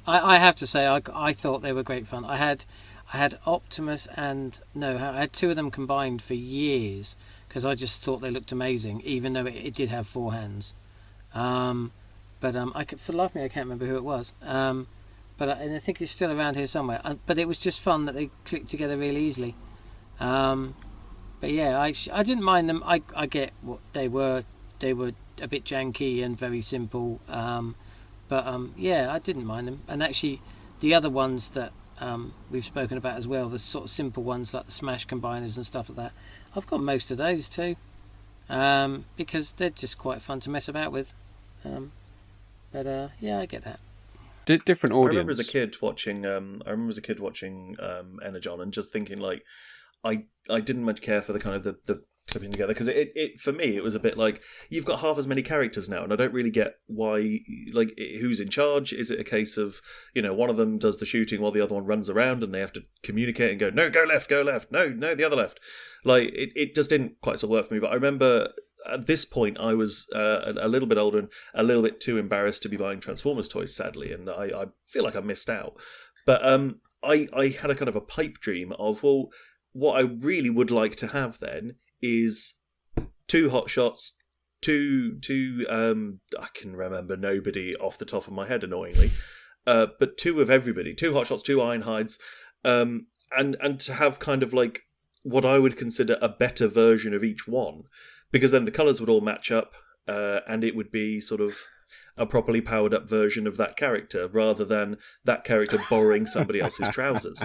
I have to say, I thought they were great fun. I had Optimus I had two of them combined for years because I just thought they looked amazing, even though it did have four hands. For the life of me, I can't remember who it was. and I think it's still around here somewhere. But it was just fun that they clicked together really easily. But yeah, I didn't mind them. I get what they were. They were a bit janky and very simple. Yeah, I didn't mind them. And actually, the other ones that we've spoken about as well, the sort of simple ones like the Smash combiners and stuff like that, I've got most of those too, because they're just quite fun to mess about with. Yeah, I get that. Different audience. I remember as a kid watching. Energon and just thinking like, I didn't much care for the kind of the clipping together, because it for me it was a bit like, you've got half as many characters now, and I don't really get why, like, who's in charge. Is it a case of, one of them does the shooting while the other one runs around and they have to communicate and go, no, go left, no, the other left. Like, it just didn't quite so work for me. But I remember at this point I was a little bit older and a little bit too embarrassed to be buying Transformers toys, sadly, and I feel like I missed out. But I had a kind of a pipe dream of, well, what I really would like to have then is 2 hot shots, two I can remember nobody off the top of my head, annoyingly, but 2 of everybody, 2 hot shots, 2 Ironhides, and to have kind of like what I would consider a better version of each one, because then the colours would all match up, and it would be sort of a properly powered up version of that character, rather than that character borrowing somebody else's trousers.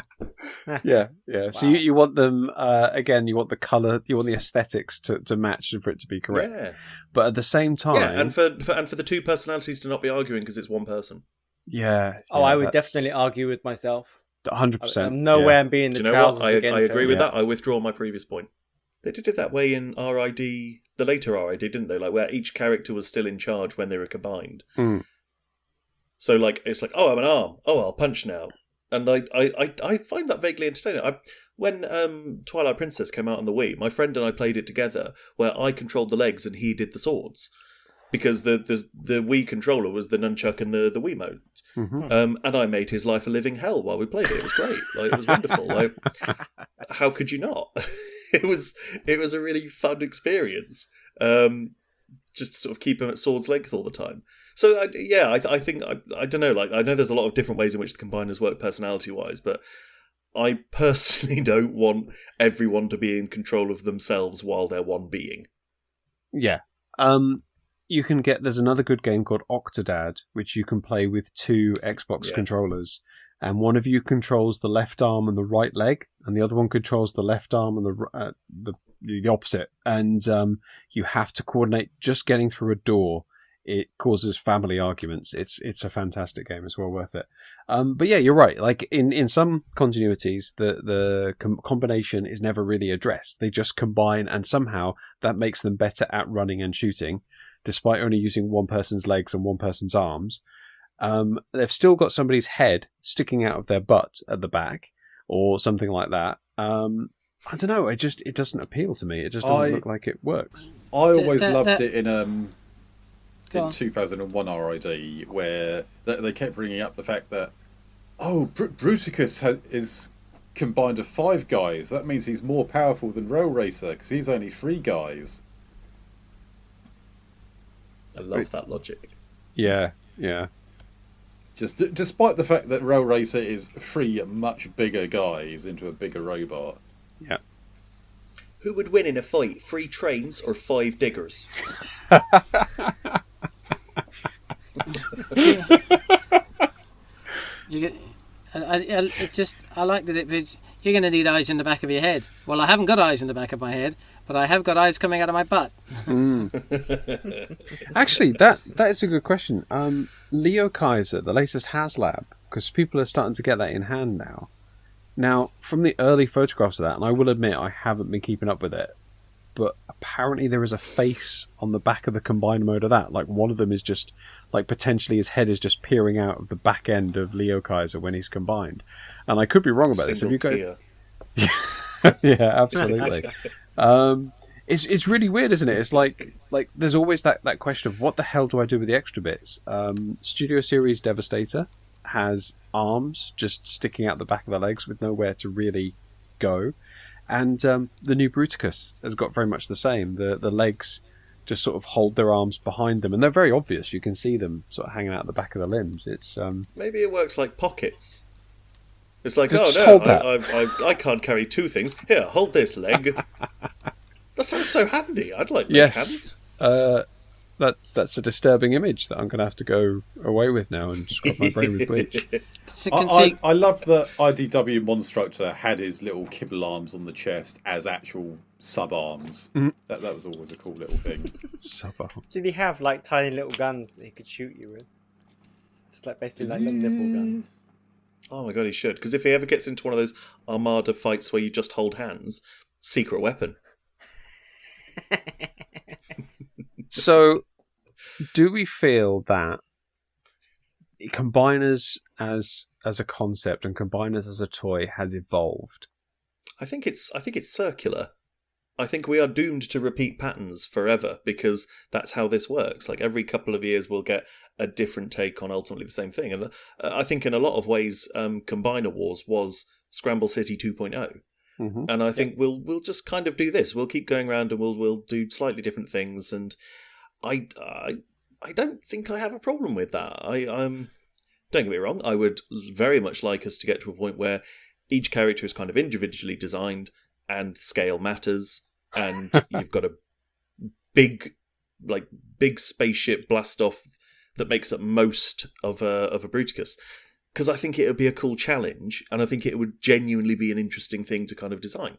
Yeah. Wow. So you want them, again, you want the colour, you want the aesthetics to match and for it to be correct. Yeah. But at the same time... Yeah, and for the 2 personalities to not be arguing because it's one person. Yeah. I would definitely argue with myself. 100%. I'm nowhere I'm being the trousers again. I agree with that. I withdraw my previous point. They did it that way in RID, the later RID, didn't they? Like, where each character was still in charge when they were combined. Mm. So, like, it's like, oh, I'm an arm. Oh, I'll punch now. And I find that vaguely entertaining. When Twilight Princess came out on the Wii, my friend and I played it together, where I controlled the legs and he did the swords, because the Wii controller was the nunchuck and the Wiimote. Mm-hmm. And I made his life a living hell while we played it. It was great. Like, it was wonderful. Like, how could you not? It was a really fun experience. Just to sort of keep him at sword's length all the time. So I think I don't know. Like, I know there's a lot of different ways in which the combiners work personality-wise, but I personally don't want everyone to be in control of themselves while they're one being. Yeah. You can get, there's another good game called Octodad, which you can play with 2 Xbox controllers, and one of you controls the left arm and the right leg, and the other one controls the left arm and the opposite. And you have to coordinate just getting through a door. It causes family arguments. It's a fantastic game. It's well worth it. But yeah, you're right. Like in some continuities, the combination is never really addressed. They just combine, and somehow that makes them better at running and shooting, despite only using one person's legs and one person's arms. They've still got somebody's head sticking out of their butt at the back, or something like that. I don't know. It doesn't appeal to me. It just doesn't look like it works. I always loved it in 2001 RID, where they kept bringing up the fact that, Bruticus is combined of 5 guys. That means he's more powerful than Rail Racer, because he's only 3 guys. I love that logic. Yeah. Just despite the fact that Rail Racer is 3 much bigger guys into a bigger robot. Yeah. Who would win in a fight, 3 trains or 5 diggers? I like that it. You're going to need eyes in the back of your head. Well, I haven't got eyes in the back of my head, but I have got eyes coming out of my butt. Actually, that is a good question. Leo Kaiser, the latest HasLab, because people are starting to get that in hand now. Now, from the early photographs of that, and I will admit I haven't been keeping up with it, but apparently there is a face on the back of the combined mode of that. Like, one of them is just, like, potentially his head is just peering out of the back end of Leo Kaiser when he's combined. And I could be wrong about this. Have you got? Yeah, absolutely. It's really weird, isn't it? It's like there's always that question of what the hell do I do with the extra bits? Studio Series Devastator has arms just sticking out the back of the legs with nowhere to really go. And the new Bruticus has got very much the same. The legs just sort of hold their arms behind them, and they're very obvious. You can see them sort of hanging out the back of the limbs. It's Maybe it works like pockets. It's like, Just oh hold no, that. I can't carry two things. Here, hold this leg. That sounds so handy. I'd like big yes. hands. That's a disturbing image that I'm going to have to go away with now and scrub my brain with bleach. I love that IDW Monstructor had his little kibble arms on the chest as actual sub arms. That was always a cool little thing. Sub-arm. Did he have like tiny little guns that he could shoot you with? Just like basically like little nipple guns. Oh my god, he should. Because if he ever gets into one of those Armada fights where you just hold hands, secret weapon. So, do we feel that Combiners as a concept and Combiners as a toy has evolved? I think it's circular. I think we are doomed to repeat patterns forever because that's how this works. Like every couple of years, we'll get a different take on ultimately the same thing. And I think in a lot of ways, Combiner Wars was Scramble City 2.0. Mm-hmm. And I think we'll just kind of do this. We'll keep going around and we'll do slightly different things. And I don't think I have a problem with that. Don't get me wrong. I would very much like us to get to a point where each character is kind of individually designed and scale matters, and you've got a big spaceship blast off that makes up most of a Bruticus. Because I think it would be a cool challenge, and I think it would genuinely be an interesting thing to kind of design.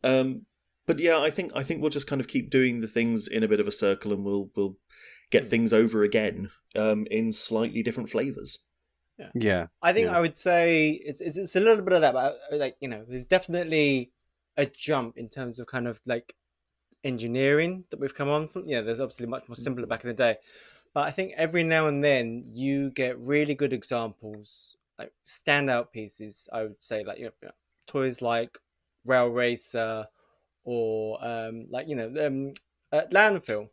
But yeah, I think we'll just kind of keep doing the things in a bit of a circle, and we'll get things over again in slightly different flavors. Yeah. I think I would say it's a little bit of that, but like there's definitely a jump in terms of kind of like engineering that we've come on from. There's obviously much more simpler back in the day. But I think every now and then you get really good examples, like standout pieces. I would say, like toys like Rail Racer, or Landfill,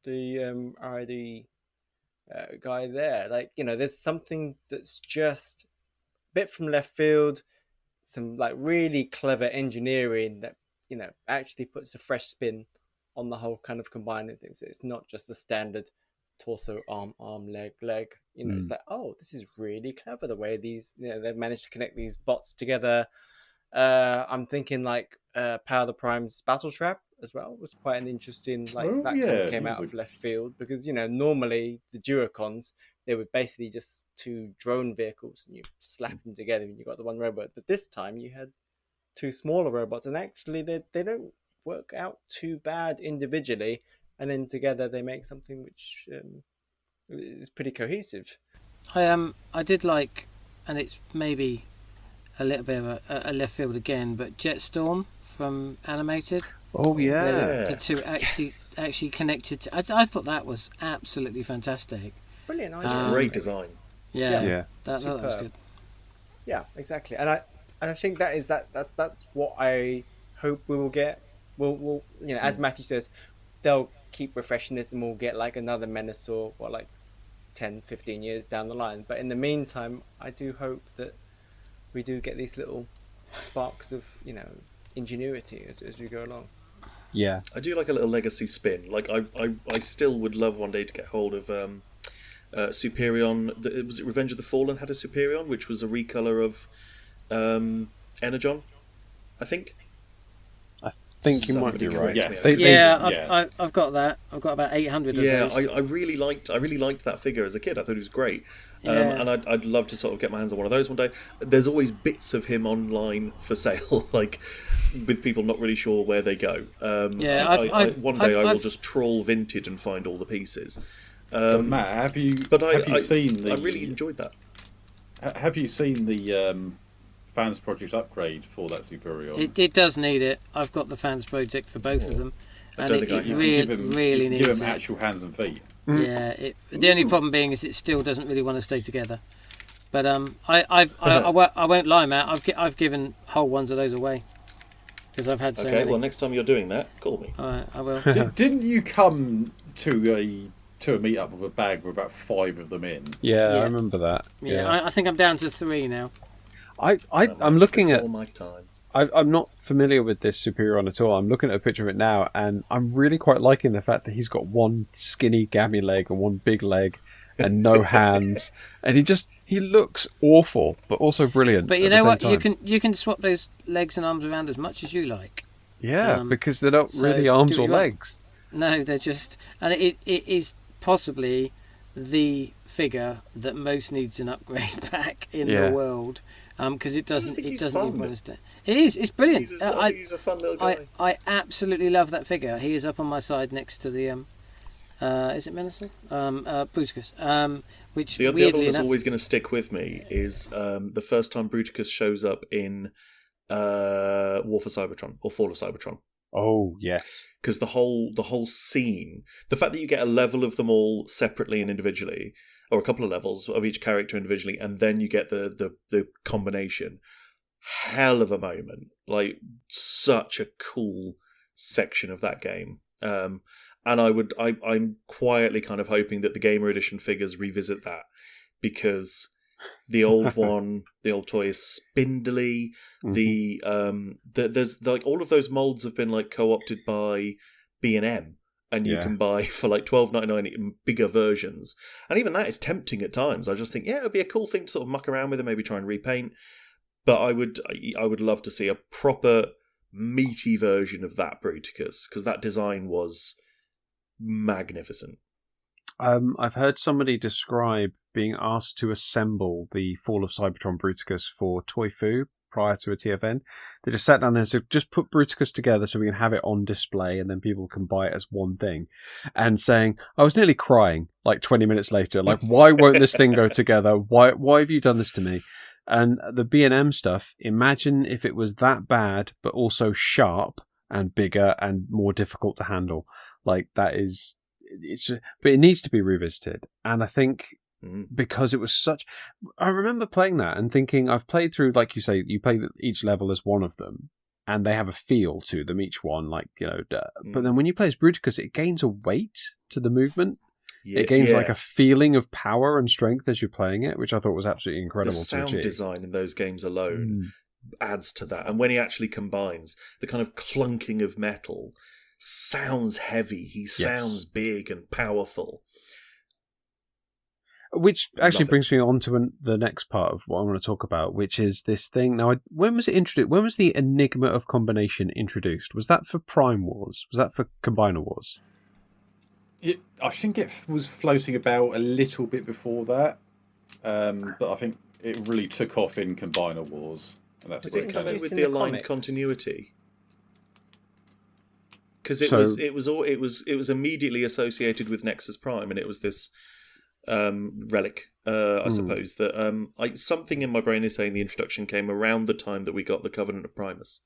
the RID guy there. Like there's something that's just a bit from left field, some like really clever engineering that actually puts a fresh spin on the whole kind of combining things. So it's not just the standard torso, arm, leg. It's like, oh, this is really clever the way these they've managed to connect these bots together. I'm thinking like Power of the Prime's Battle Trap as well was quite an interesting kind of came out of left field, because normally the Duocons, they were basically just two drone vehicles and you slap them together and you got the one robot. But this time you had two smaller robots, and actually they don't work out too bad individually, and then together they make something which is pretty cohesive. I did like, and it's maybe a little bit of a left field again, but Jetstorm from Animated. Oh yeah. The two actually connected to, I thought that was absolutely fantastic. Brilliant idea. Great design. Yeah. That was good. Yeah, exactly. And I think that's what I hope we will get. We'll as Matthew says, they'll keep refreshing this and we'll get like another Menasor, like 10, 15 years down the line. But in the meantime, I do hope that we do get these little sparks of, ingenuity as we go along. Yeah. I do like a little legacy spin. Like I still would love one day to get hold of Superion. Was it Revenge of the Fallen had a Superion, which was a recolor of Energon, I think. I think you might be right. Yes. I've got that. I've got about 800 of those. I really liked that figure as a kid. I thought he was great. And I'd love to sort of get my hands on one of those one day. There's always bits of him online for sale, like with people not really sure where they go. One day I will just trawl Vinted and find all the pieces. Matt, have you seen the? I really enjoyed that. Have you seen the Fans Project upgrade for that Superion? It does need it. I've got the Fans Project for both of them, and it really needs it. Give him actual hands and feet. Yeah, the only problem being is it still doesn't really want to stay together. But I won't lie, Matt. I've given whole ones of those away because I've had so many. Okay, well, next time you're doing that, call me. All right, I will. Didn't you come to a meet up with a bag with about 5 of them in? Yeah, I remember that. Yeah, I think I'm down to 3 now. I'm looking at. My time. I'm not familiar with this Superion at all. I'm looking at a picture of it now, and I'm really quite liking the fact that he's got one skinny gammy leg and one big leg and no hands, and he looks awful, but also brilliant. But you at the know same what? time. You can swap those legs and arms around as much as you like. Yeah, because they're not so really arms do what or you want. legs. No, they're just, and it is possibly the figure that most needs an upgrade back in Yeah. the world, because it doesn't think he's even fun. want to stay. It is. It's brilliant. I think he's a fun little guy. I absolutely love that figure. He is up on my side next to the is it Menacel? Bruticus. Which The other weirdly one that's enough, always going to stick with me is the first time Bruticus shows up in War for Cybertron or Fall of Cybertron. Oh yes. Because the whole scene, the fact that you get a level of them all separately and individually, or a couple of levels of each character individually, and then you get the combination, hell of a moment. Like, such a cool section of that game. And I'm quietly kind of hoping that the Gamer Edition figures revisit that, because the old one, the old toy is spindly. There's like all of those molds have been like co-opted by B&M, and you can buy for like $12.99 bigger versions, and even that is tempting at times. I just think, yeah, it'd be a cool thing to sort of muck around with and maybe try and repaint. But I would love to see a proper meaty version of that Bruticus, because that design was magnificent. I've heard somebody describe being asked to assemble the Fall of Cybertron Bruticus for Toy Fu prior to a TFN. They just sat down there and said, just put Bruticus together so we can have it on display and then people can buy it as one thing. And saying, I was nearly crying like 20 minutes later, like, why won't this thing go together? Why have you done this to me? And the B&M stuff, imagine if it was that bad, but also sharp and bigger and more difficult to handle. Like, that is... but it needs to be revisited. And I think because it was such... I remember playing that and thinking, I've played through, like you say, you play each level as one of them, and they have a feel to them, each one, like, you know... But then when you play as Bruticus, it gains a weight to the movement. Yeah, it gains like a feeling of power and strength as you're playing it, which I thought was absolutely incredible. The sound design in those games alone adds to that. And when he actually combines, the kind of clunking of metal sounds heavy. He sounds big and powerful. Which actually brings me on to the next part of what I want to talk about, which is this thing. Now, when was it introduced? When was the Enigma of Combination introduced? Was that for Prime Wars? Was that for Combiner Wars? I think it was floating about a little bit before that, but I think it really took off in Combiner Wars, and that's where it came with the aligned continuity. Because it was immediately associated with Nexus Prime, and it was this relic, I suppose, that something in my brain is saying the introduction came around the time that we got the Covenant of Primus.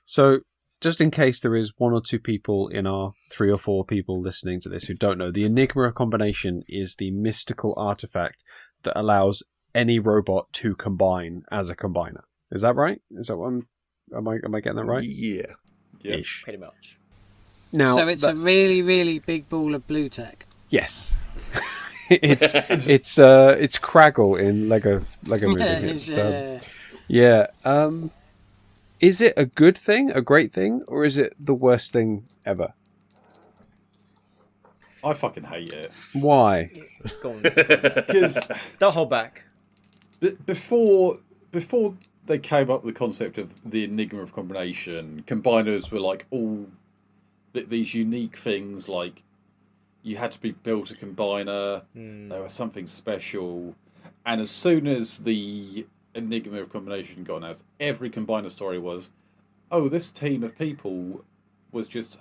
So, just in case there is one or two people in our 3 or 4 people listening to this who don't know, the Enigma of Combination is the mystical artifact that allows any robot to combine as a combiner. Is that right? Is that what am I getting that right? Yeah. Ish. Pretty much. Now, so it's a really, really big ball of blue tech. Yes. it's Craggle in Lego Movie. Is it a good thing, a great thing, or is it the worst thing ever? I fucking hate it. Why? Go on. Because Don't hold back. before they came up with the concept of the Enigma of Combination, combiners were like all these unique things, like you had to be built a combiner, there was something special, and as soon as the Enigma of Combination got announced, every combiner story was, oh, this team of people was just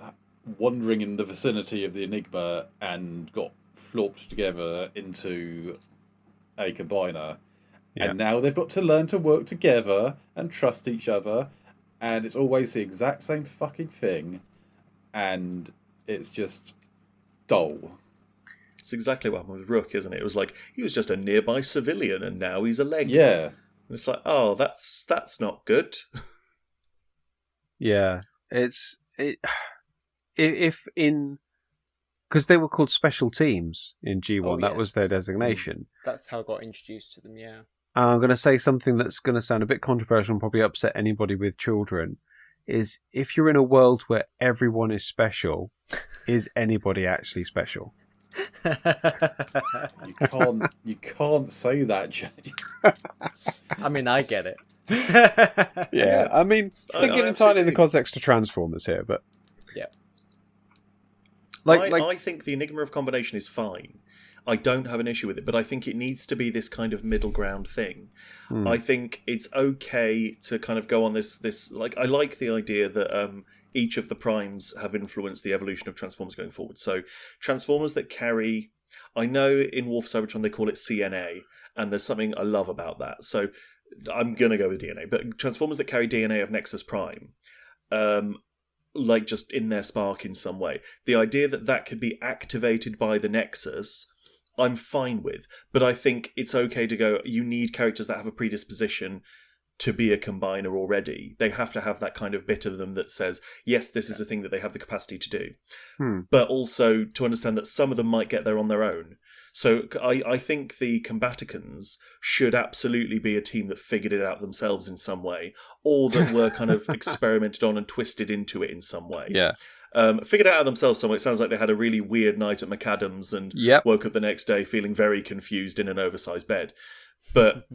wandering in the vicinity of the Enigma and got flopped together into a combiner. Yeah. And now they've got to learn to work together and trust each other, and it's always the exact same fucking thing, and it's just dull. It's exactly what happened with Rook, isn't it? It was like, he was just a nearby civilian, and now he's a leg. Yeah. And it's like, oh, that's not good. Yeah, if because they were called special teams in G1, that was their designation. That's how I got introduced to them, yeah. I'm going to say something that's going to sound a bit controversial and probably upset anybody with children, is if you're in a world where everyone is special, is anybody actually special? You can't say that, Jay. I mean, I get it. Yeah, I mean, thinking entirely in the context of Transformers here, but yeah. I think the enigma of combination is fine. I don't have an issue with it, but I think it needs to be this kind of middle ground thing. I think it's okay to kind of go on this like, I like the idea that each of the primes have influenced the evolution of Transformers going forward. So Transformers that carry, I know in War for Cybertron they call it CNA, and there's something I love about that. So I'm going to go with DNA, but Transformers that carry DNA of Nexus Prime, like just in their spark in some way, the idea that could be activated by the Nexus, I'm fine with. But I think it's okay to go, you need characters that have a predisposition to be a combiner already. They have to have that kind of bit of them that says, yes, this is a thing that they have the capacity to do. But also to understand that some of them might get there on their own. So I think the Combaticons should absolutely be a team that figured it out themselves in some way, or that were kind of experimented on and twisted into it in some way. yeah. Figured it out themselves some way. It sounds like they had a really weird night at McAdams and woke up the next day feeling very confused in an oversized bed. But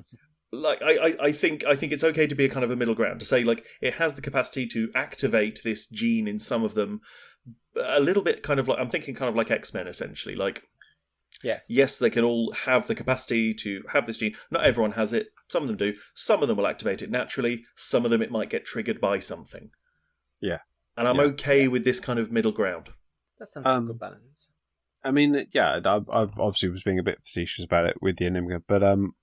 like I think it's okay to be a kind of a middle ground, to say like it has the capacity to activate this gene in some of them, a little bit kind of like, I'm thinking kind of like X-Men essentially, like yes, they can all have the capacity to have this gene. Not everyone has it. Some of them do. Some of them will activate it naturally. Some of them it might get triggered by something. Yeah. And I'm okay with this kind of middle ground. That sounds like a good balance. I mean, yeah, I obviously was being a bit facetious about it with the Enigma, but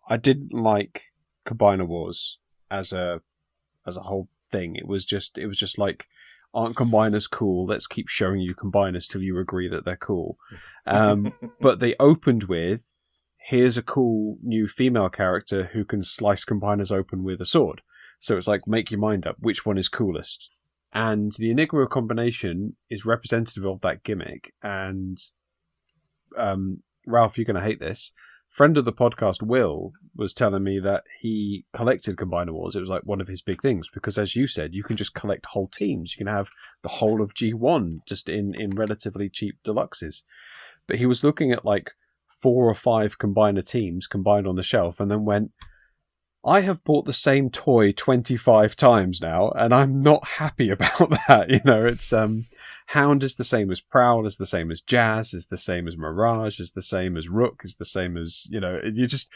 I didn't like Combiner Wars as a whole thing. It was just like, aren't combiners cool? Let's keep showing you combiners till you agree that they're cool. But they opened with, here's a cool new female character who can slice combiners open with a sword. So it's like, make your mind up, which one is coolest? And the Enigma combination is representative of that gimmick. And Ralph, you're going to hate this. Friend of the podcast, Will, was telling me that he collected Combiner Wars. It was like one of his big things because, as you said, you can just collect whole teams. You can have the whole of G1 just in relatively cheap deluxes. But he was looking at like 4 or 5 Combiner teams combined on the shelf and then went, I have bought the same toy 25 times now, and I'm not happy about that. You know, it's Hound is the same as Prowl, is the same as Jazz, is the same as Mirage, is the same as Rook, is the same as, you know, and you're just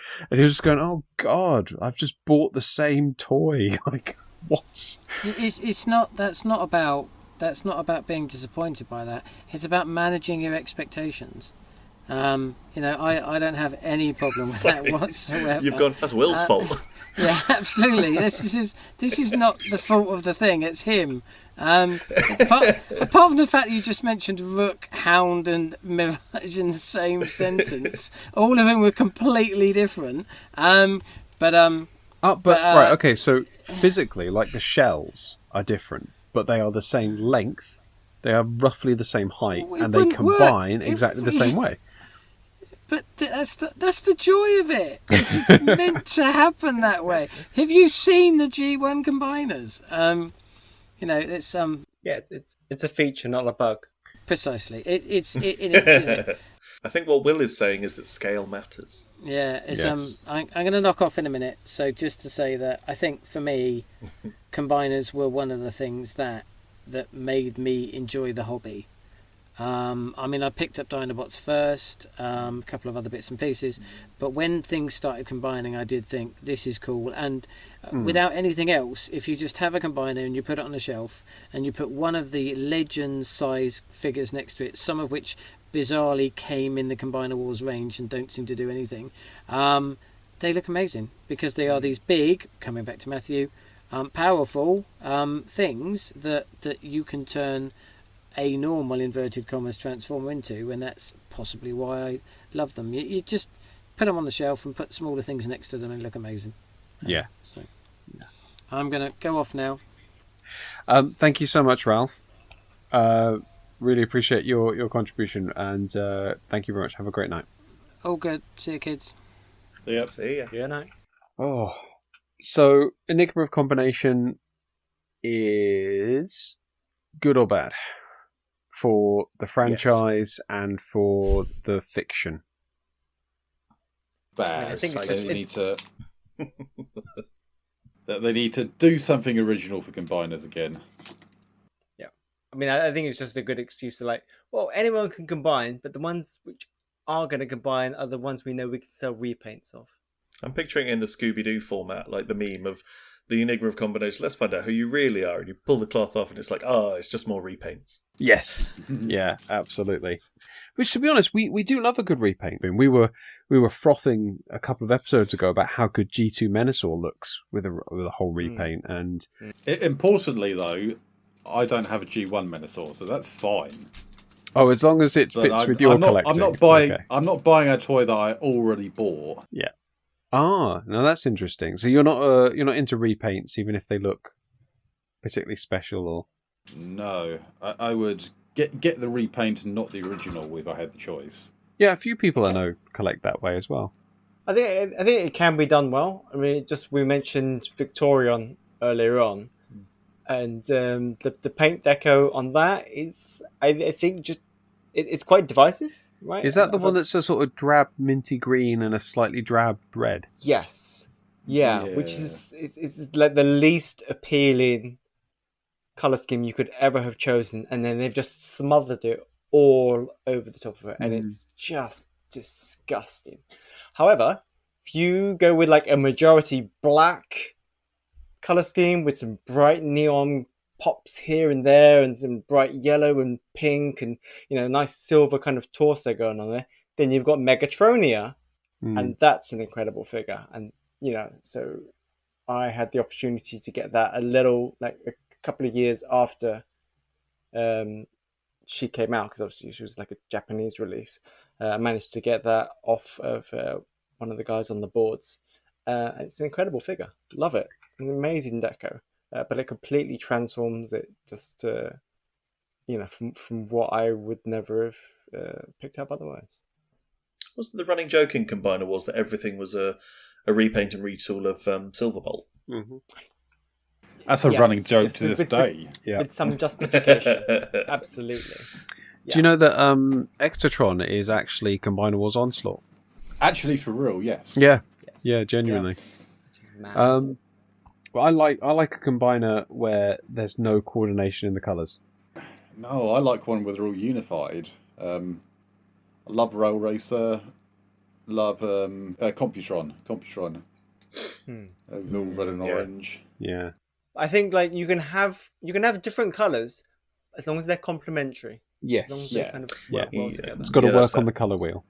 going, oh God, I've just bought the same toy. Like, what? That's not about being disappointed by that. It's about managing your expectations. You know, I don't have any problem with that whatsoever. You've gone, that's Will's fault. Yeah, absolutely. This is not the fault of the thing. It's him. Apart from the fact that you just mentioned Rook, Hound, and Mirage in the same sentence, all of them were completely different. Right. Okay. So physically, like the shells are different, but they are the same length. They are roughly the same height, and they combine exactly the same way. But that's the joy of it. It's meant to happen that way. Have you seen the G1 combiners? You know, it's it's a feature, not a bug. Precisely. It is. You know. I think what Will is saying is that scale matters. Yeah, it's Yes. I'm going to knock off in a minute. So just to say that I think for me, combiners were one of the things that made me enjoy the hobby. I mean, I picked up Dinobots first, a couple of other bits and pieces, but when things started combining, I did think this is cool. And without anything else, if you just have a combiner and you put it on the shelf and you put one of the Legends size figures next to it, some of which bizarrely came in the Combiner Wars range and don't seem to do anything, they look amazing because they are these big, coming back to Matthew, powerful things that you can turn a normal inverted commas transformer into, and that's possibly why I love them. You just put them on the shelf and put smaller things next to them and look amazing. Yeah. So I'm going to go off now. Thank you so much, Ralph. Really appreciate your contribution, and thank you very much. Have a great night. All good. See you, kids. See ya. Yeah, no. Oh, so Enigma of Combination is good or bad for the franchise and for the fiction? Bad. I think it's they just- need to. They need to do something original for combiners again. I mean, I think it's just a good excuse to like, well, anyone can combine, but the ones which are going to combine are the ones we know we can sell repaints of. I'm picturing it in the Scooby-Doo format, like the meme of the Enigma of Combination. Let's find out who you really are. And you pull the cloth off and it's like, it's just more repaints. Yes. Yeah, absolutely. Which, to be honest, we do love a good repaint. I mean, we were frothing a couple of episodes ago about how good G2 Menasor looks with a whole repaint. And Importantly, though, I don't have a G1 Menasor, so that's fine. as long as it fits with your collecting. I'm not buying a toy that I already bought. Yeah. Now that's interesting. So you're not into repaints, even if they look particularly special, or No, I would get the repaint and not the original if I had the choice. yeah, a few people I know collect that way as well. I think it can be done well. I mean, we mentioned Victorion earlier on, and the paint deco on that is, I think, just it's quite divisive, right? Is that the one that's a sort of drab minty green and a slightly drab red? Yes, yeah, which is like the least appealing color scheme you could ever have chosen, and then they've just smothered it all over the top of it, and it's just disgusting. However, if you go with like a majority black color scheme with some bright neon pops here and there and some bright yellow and pink and nice silver kind of torso going on there, then you've got Megatronia, and that's an incredible figure. And so I had the opportunity to get that a couple of years after she came out, because obviously she was like a Japanese release. I managed to get that off of one of the guys on the boards. It's an incredible figure. Love it. An amazing deco. But it completely transforms it just from what I would never have picked up otherwise. Wasn't the running joke in Combiner was that everything was a repaint and retool of Silverbolt? Mm-hmm. That's a running joke to this day. With some justification. Absolutely. Yeah. Do you know that Ectotron is actually Combiner Wars Onslaught? Actually, for real, yes. Yeah. Yeah, genuinely. Yeah. Well, I like a combiner where there's no coordination in the colours. No, I like one where they're all unified. I love Rail Racer. Love Computron. It was all red and orange. Yeah. I think like you can have different colours as long as they're complementary. Yes. As long as they kind of work well together. It's got to that's work fair. on the colour wheel.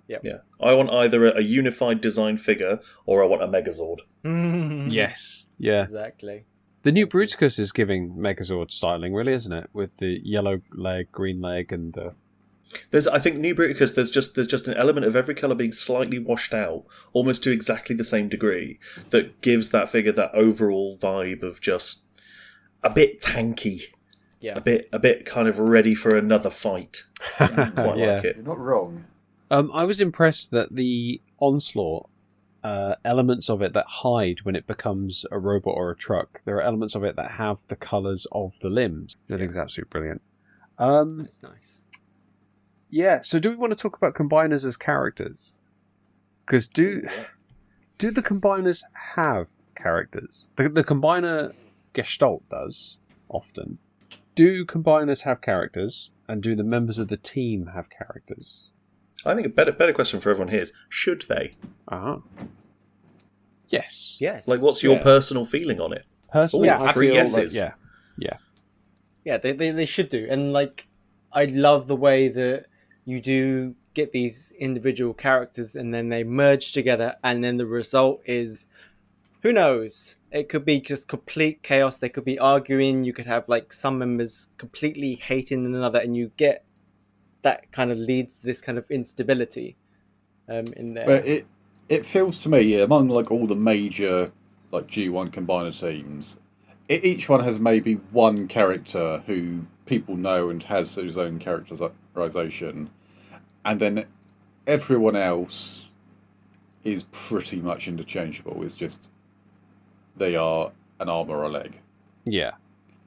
Yeah. I want either a unified design figure or I want a Megazord. Yes. Yeah. Exactly. The new Bruticus is giving Megazord styling, really, isn't it? With the yellow leg, green leg, and I think New Bruticus, there's just an element of every colour being slightly washed out, almost to exactly the same degree, that gives that figure that overall vibe of just a bit tanky. Yeah. A bit kind of ready for another fight. Quite like it. You're not wrong. I was impressed that the Onslaught elements of it that hide when it becomes a robot or a truck. There are elements of it that have the colours of the limbs. I think is absolutely brilliant. That's nice. Yeah, so do we want to talk about combiners as characters? Because do the combiners have characters? The combiner gestalt does, often. Do combiners have characters? And do the members of the team have characters? I think a better question for everyone here is, should they? Yes. Yes. Like, what's your personal feeling on it? Personally, Ooh, I three feel yeses. like, Yeah, they should do. And like, I love the way that you do get these individual characters and then they merge together, and then the result is, who knows? It could be just complete chaos. They could be arguing. You could have like some members completely hating another, and you get that kind of leads to this kind of instability in there. But it feels to me, among like all the major like G1 combiner teams, each one has maybe one character who people know and has his own characterization, and then everyone else is pretty much interchangeable. It's just they are an arm or a leg. Yeah.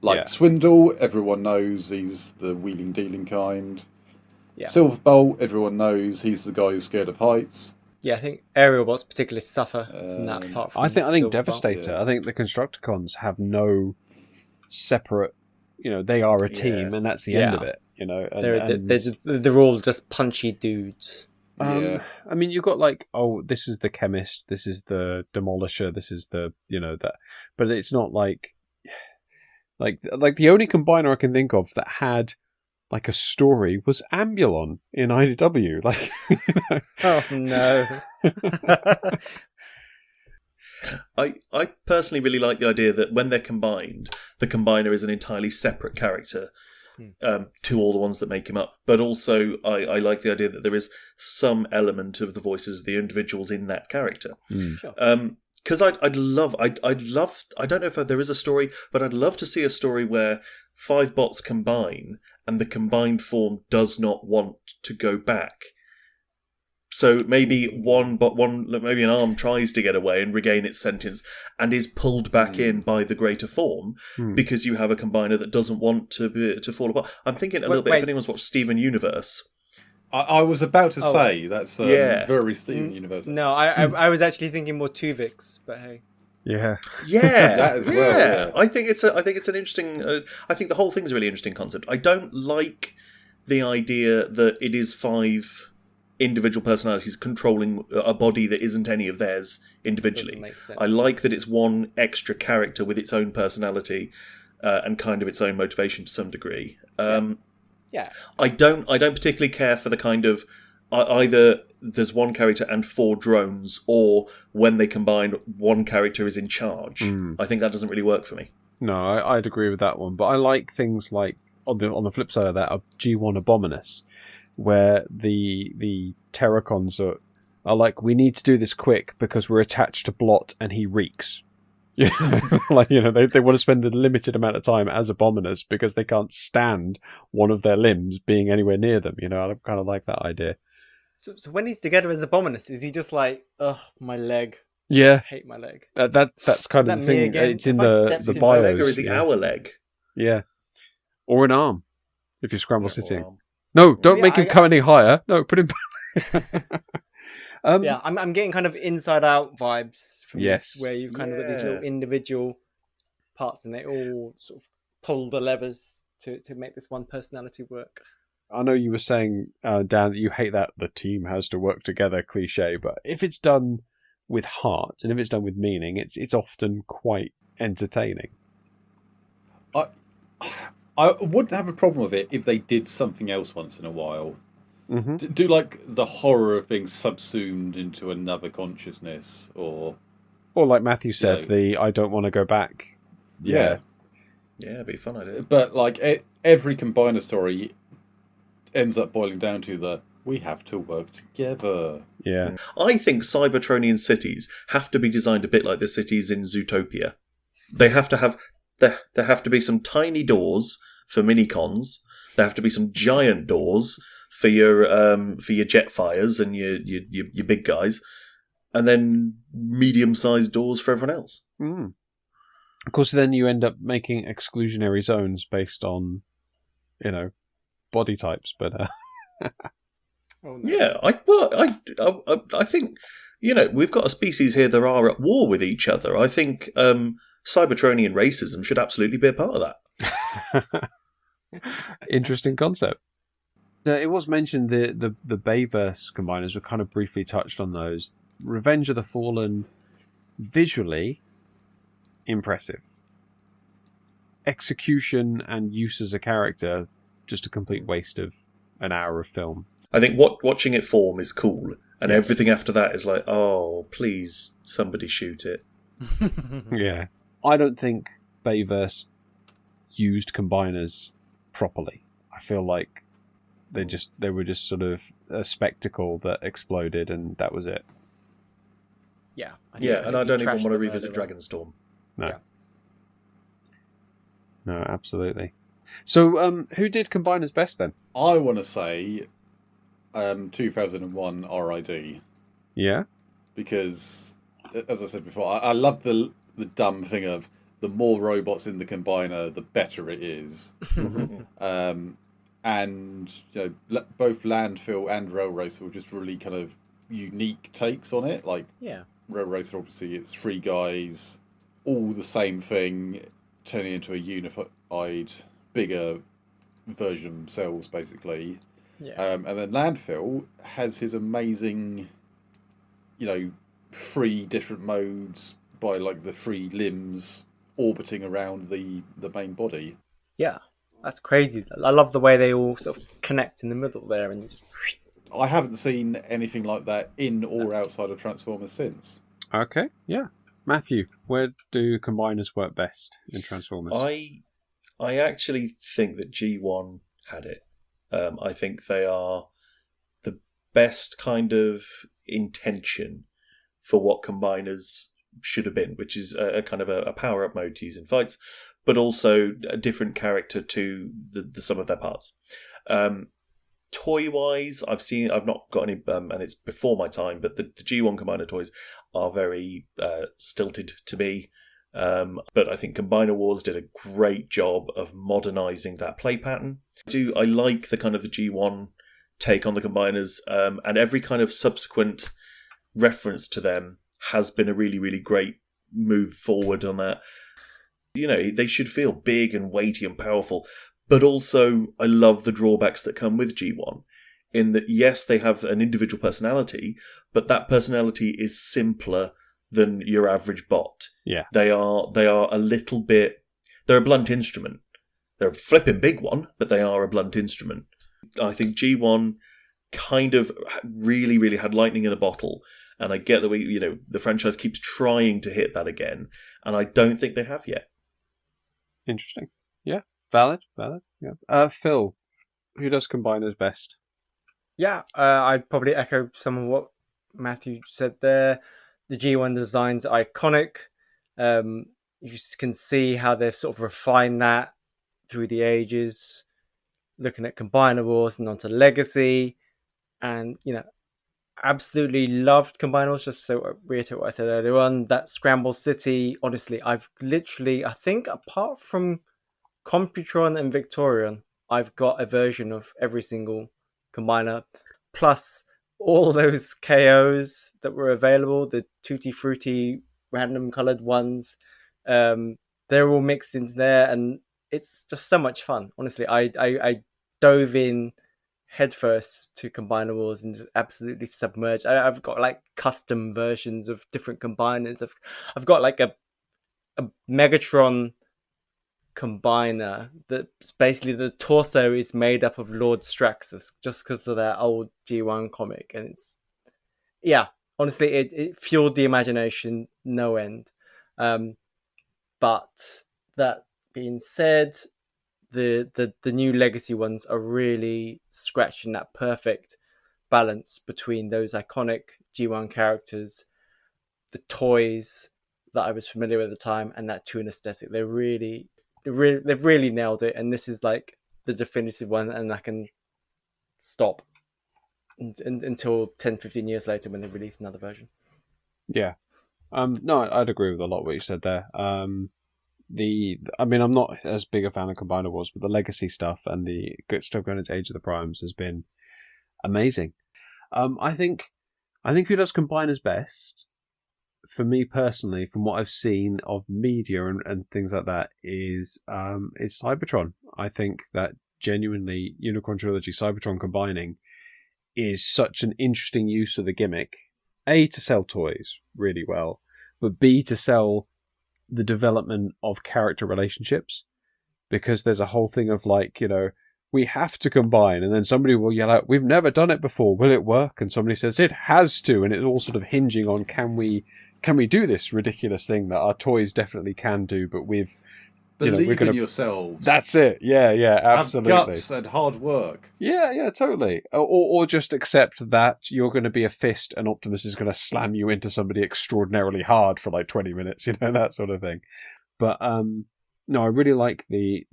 Like Yeah. Swindle, everyone knows he's the wheeling dealing kind. Yeah. Silverbolt, everyone knows he's the guy who's scared of heights. Yeah, I think aerial bots particularly suffer from that part. I think Silverbolt. Devastator. Yeah. I think the Constructicons have no separate. They are a team, and that's the end of it. They're all just punchy dudes. Yeah. I mean, you've got this is the chemist, this is the demolisher, this is the that, but it's not like the only combiner I can think of that had like a story was Ambulon in IDW. Oh no. I personally really like the idea that when they're combined, the combiner is an entirely separate character to all the ones that make him up. But also, I like the idea that there is some element of the voices of the individuals in that character. Sure. Because I'd love. I don't know if there is a story, but I'd love to see a story where 5 bots combine and the combined form does not want to go back. So maybe maybe an arm tries to get away and regain its sentience and is pulled back in by the greater form because you have a combiner that doesn't want to fall apart. I'm thinking a little bit, if anyone's watched Steven Universe. I was about to say that's very Steven Universe. No, I was actually thinking more Tuvix, but hey. Yeah. That as well. Yeah. I think it's an interesting. I think the whole thing's a really interesting concept. I don't like the idea that it is 5 individual personalities controlling a body that isn't any of theirs individually. I like that it's one extra character with its own personality and kind of its own motivation to some degree. Yeah. I don't particularly care for the kind of either there's one character and 4 drones, or when they combine, one character is in charge. I think that doesn't really work for me. No, I'd agree with that one. But I like things like on the flip side of that, a G1 Abominus, where the Terracons are like, we need to do this quick because we're attached to Blot and he reeks. They want to spend a limited amount of time as Abominus because they can't stand one of their limbs being anywhere near them. I kind of like that idea. So when he's together as Abominus, is he just like, ugh, my leg? Yeah, I hate my leg. That's kind of the thing. It's in the bios. Leg, or is he our leg? Yeah, or an arm if you scramble sitting. No, don't make him come any higher. No, put him back. I'm getting kind of Inside Out vibes from yes, where you've kind of got these little individual parts and they all sort of pull the levers to make this one personality work. I know you were saying, Dan, that you hate that the team has to work together cliche, but if it's done with heart and if it's done with meaning, it's often quite entertaining. I wouldn't have a problem with it if they did something else once in a while. Mm-hmm. Do like the horror of being subsumed into another consciousness, or like Matthew said, I don't want to go back. Yeah, it'd be a fun idea. But like every combiner story ends up boiling down to we have to work together. Yeah, I think Cybertronian cities have to be designed a bit like the cities in Zootopia. They have to have there have to be some tiny doors for minicons. There have to be some giant doors for your Jetfires and your big guys, and then medium-sized doors for everyone else. Of course, then you end up making exclusionary zones based on, body types. But Oh, no. yeah, I think we've got a species here that are at war with each other. I think Cybertronian racism should absolutely be a part of that. Interesting concept. It was mentioned the Bayverse combiners were kind of briefly touched on those. Revenge of the Fallen, visually impressive. Execution and use as a character, just a complete waste of an hour of film. I think watching it form is cool, and everything after that is like, oh, please, somebody shoot it. Yeah. I don't think Bayverse used combiners properly. I feel like they were just sort of a spectacle that exploded and that was it. Yeah. And I don't even want to revisit Dragonstorm. No. Yeah. No, absolutely. So, who did combiners best then? I want to say 2001 RID. Yeah? because, as I said before, I love the dumb thing of the more robots in the combiner, the better it is. And both Landfill and Rail Racer were just really kind of unique takes on it. Like Rail Racer, obviously, it's three guys, all the same thing, turning into a unified, bigger version of themselves, basically. And then Landfill has his amazing, 3 different modes by like the 3 limbs orbiting around the main body. Yeah, that's crazy. I love the way they all sort of connect in the middle there, and just. I haven't seen anything like that in or outside of Transformers since. Okay, yeah. Matthew, where do combiners work best in Transformers? I actually think that G1 had it. I think they are the best kind of intention for what combiners should have been, which is a kind of a power-up mode to use in fights, but also a different character to the sum of their parts. Toy-wise, I've not got any, and it's before my time, but the G1 Combiner toys are very stilted to me. But I think Combiner Wars did a great job of modernising that play pattern. I like the kind of the G1 take on the combiners, and every kind of subsequent reference to them has been a really, really great move forward on that. They should feel big and weighty and powerful, but also I love the drawbacks that come with G1, in that, yes, they have an individual personality, but that personality is simpler than your average bot. Yeah. They are a little bit... They're a blunt instrument. They're a flipping big one, but they are a blunt instrument. I think G1 kind of really, really had lightning in a bottle, and I get that the franchise keeps trying to hit that again, and I don't think they have yet. Interesting. Yeah. Valid. Yeah. Phil, who does combiners best? Yeah, I'd probably echo some of what Matthew said there. The G1 design's iconic. You just can see how they've sort of refined that through the ages, looking at Combiner Wars and onto Legacy. And, absolutely loved Combiner Wars, just so reiterate what I said earlier on. That Scramble City, honestly, I think apart from Computron and Victorion, I've got a version of every single Combiner, plus all those KOs that were available, the Tutti Frutti random coloured ones. They're all mixed into there, and it's just so much fun. Honestly, I dove in headfirst to Combiner Wars and just absolutely submerged. I've got like custom versions of different combiners. I've got like a Megatron combiner that's basically the torso is made up of Lord Straxus, just because of that old G1 comic, and it's honestly it fueled the imagination no end. But that being said, the new Legacy ones are really scratching that perfect balance between those iconic G1 characters, the toys that I was familiar with at the time, and that toon aesthetic. They've really nailed it, and this is like the definitive one, and I can stop until 10-15 years later when they release another version. Yeah. No, I'd agree with a lot of what you said there. I'm not as big a fan of Combiner Wars, but the Legacy stuff and the good stuff going into Age of the Primes has been amazing. I think who does combiners best, for me personally, from what I've seen of media and things like that, is Cybertron. I think that genuinely Unicron Trilogy Cybertron combining is such an interesting use of the gimmick. A, to sell toys really well, but B, to sell the development of character relationships, because there's a whole thing of like, we have to combine, and then somebody will yell out, we've never done it before, will it work? And somebody says it has to, and it's all sort of hinging on can we do this ridiculous thing that our toys definitely can do, but Believe in yourselves. That's it. Yeah, absolutely. Have guts and hard work. Yeah, totally. Or just accept that you're going to be a fist and Optimus is going to slam you into somebody extraordinarily hard for like 20 minutes, that sort of thing. But no, I really like the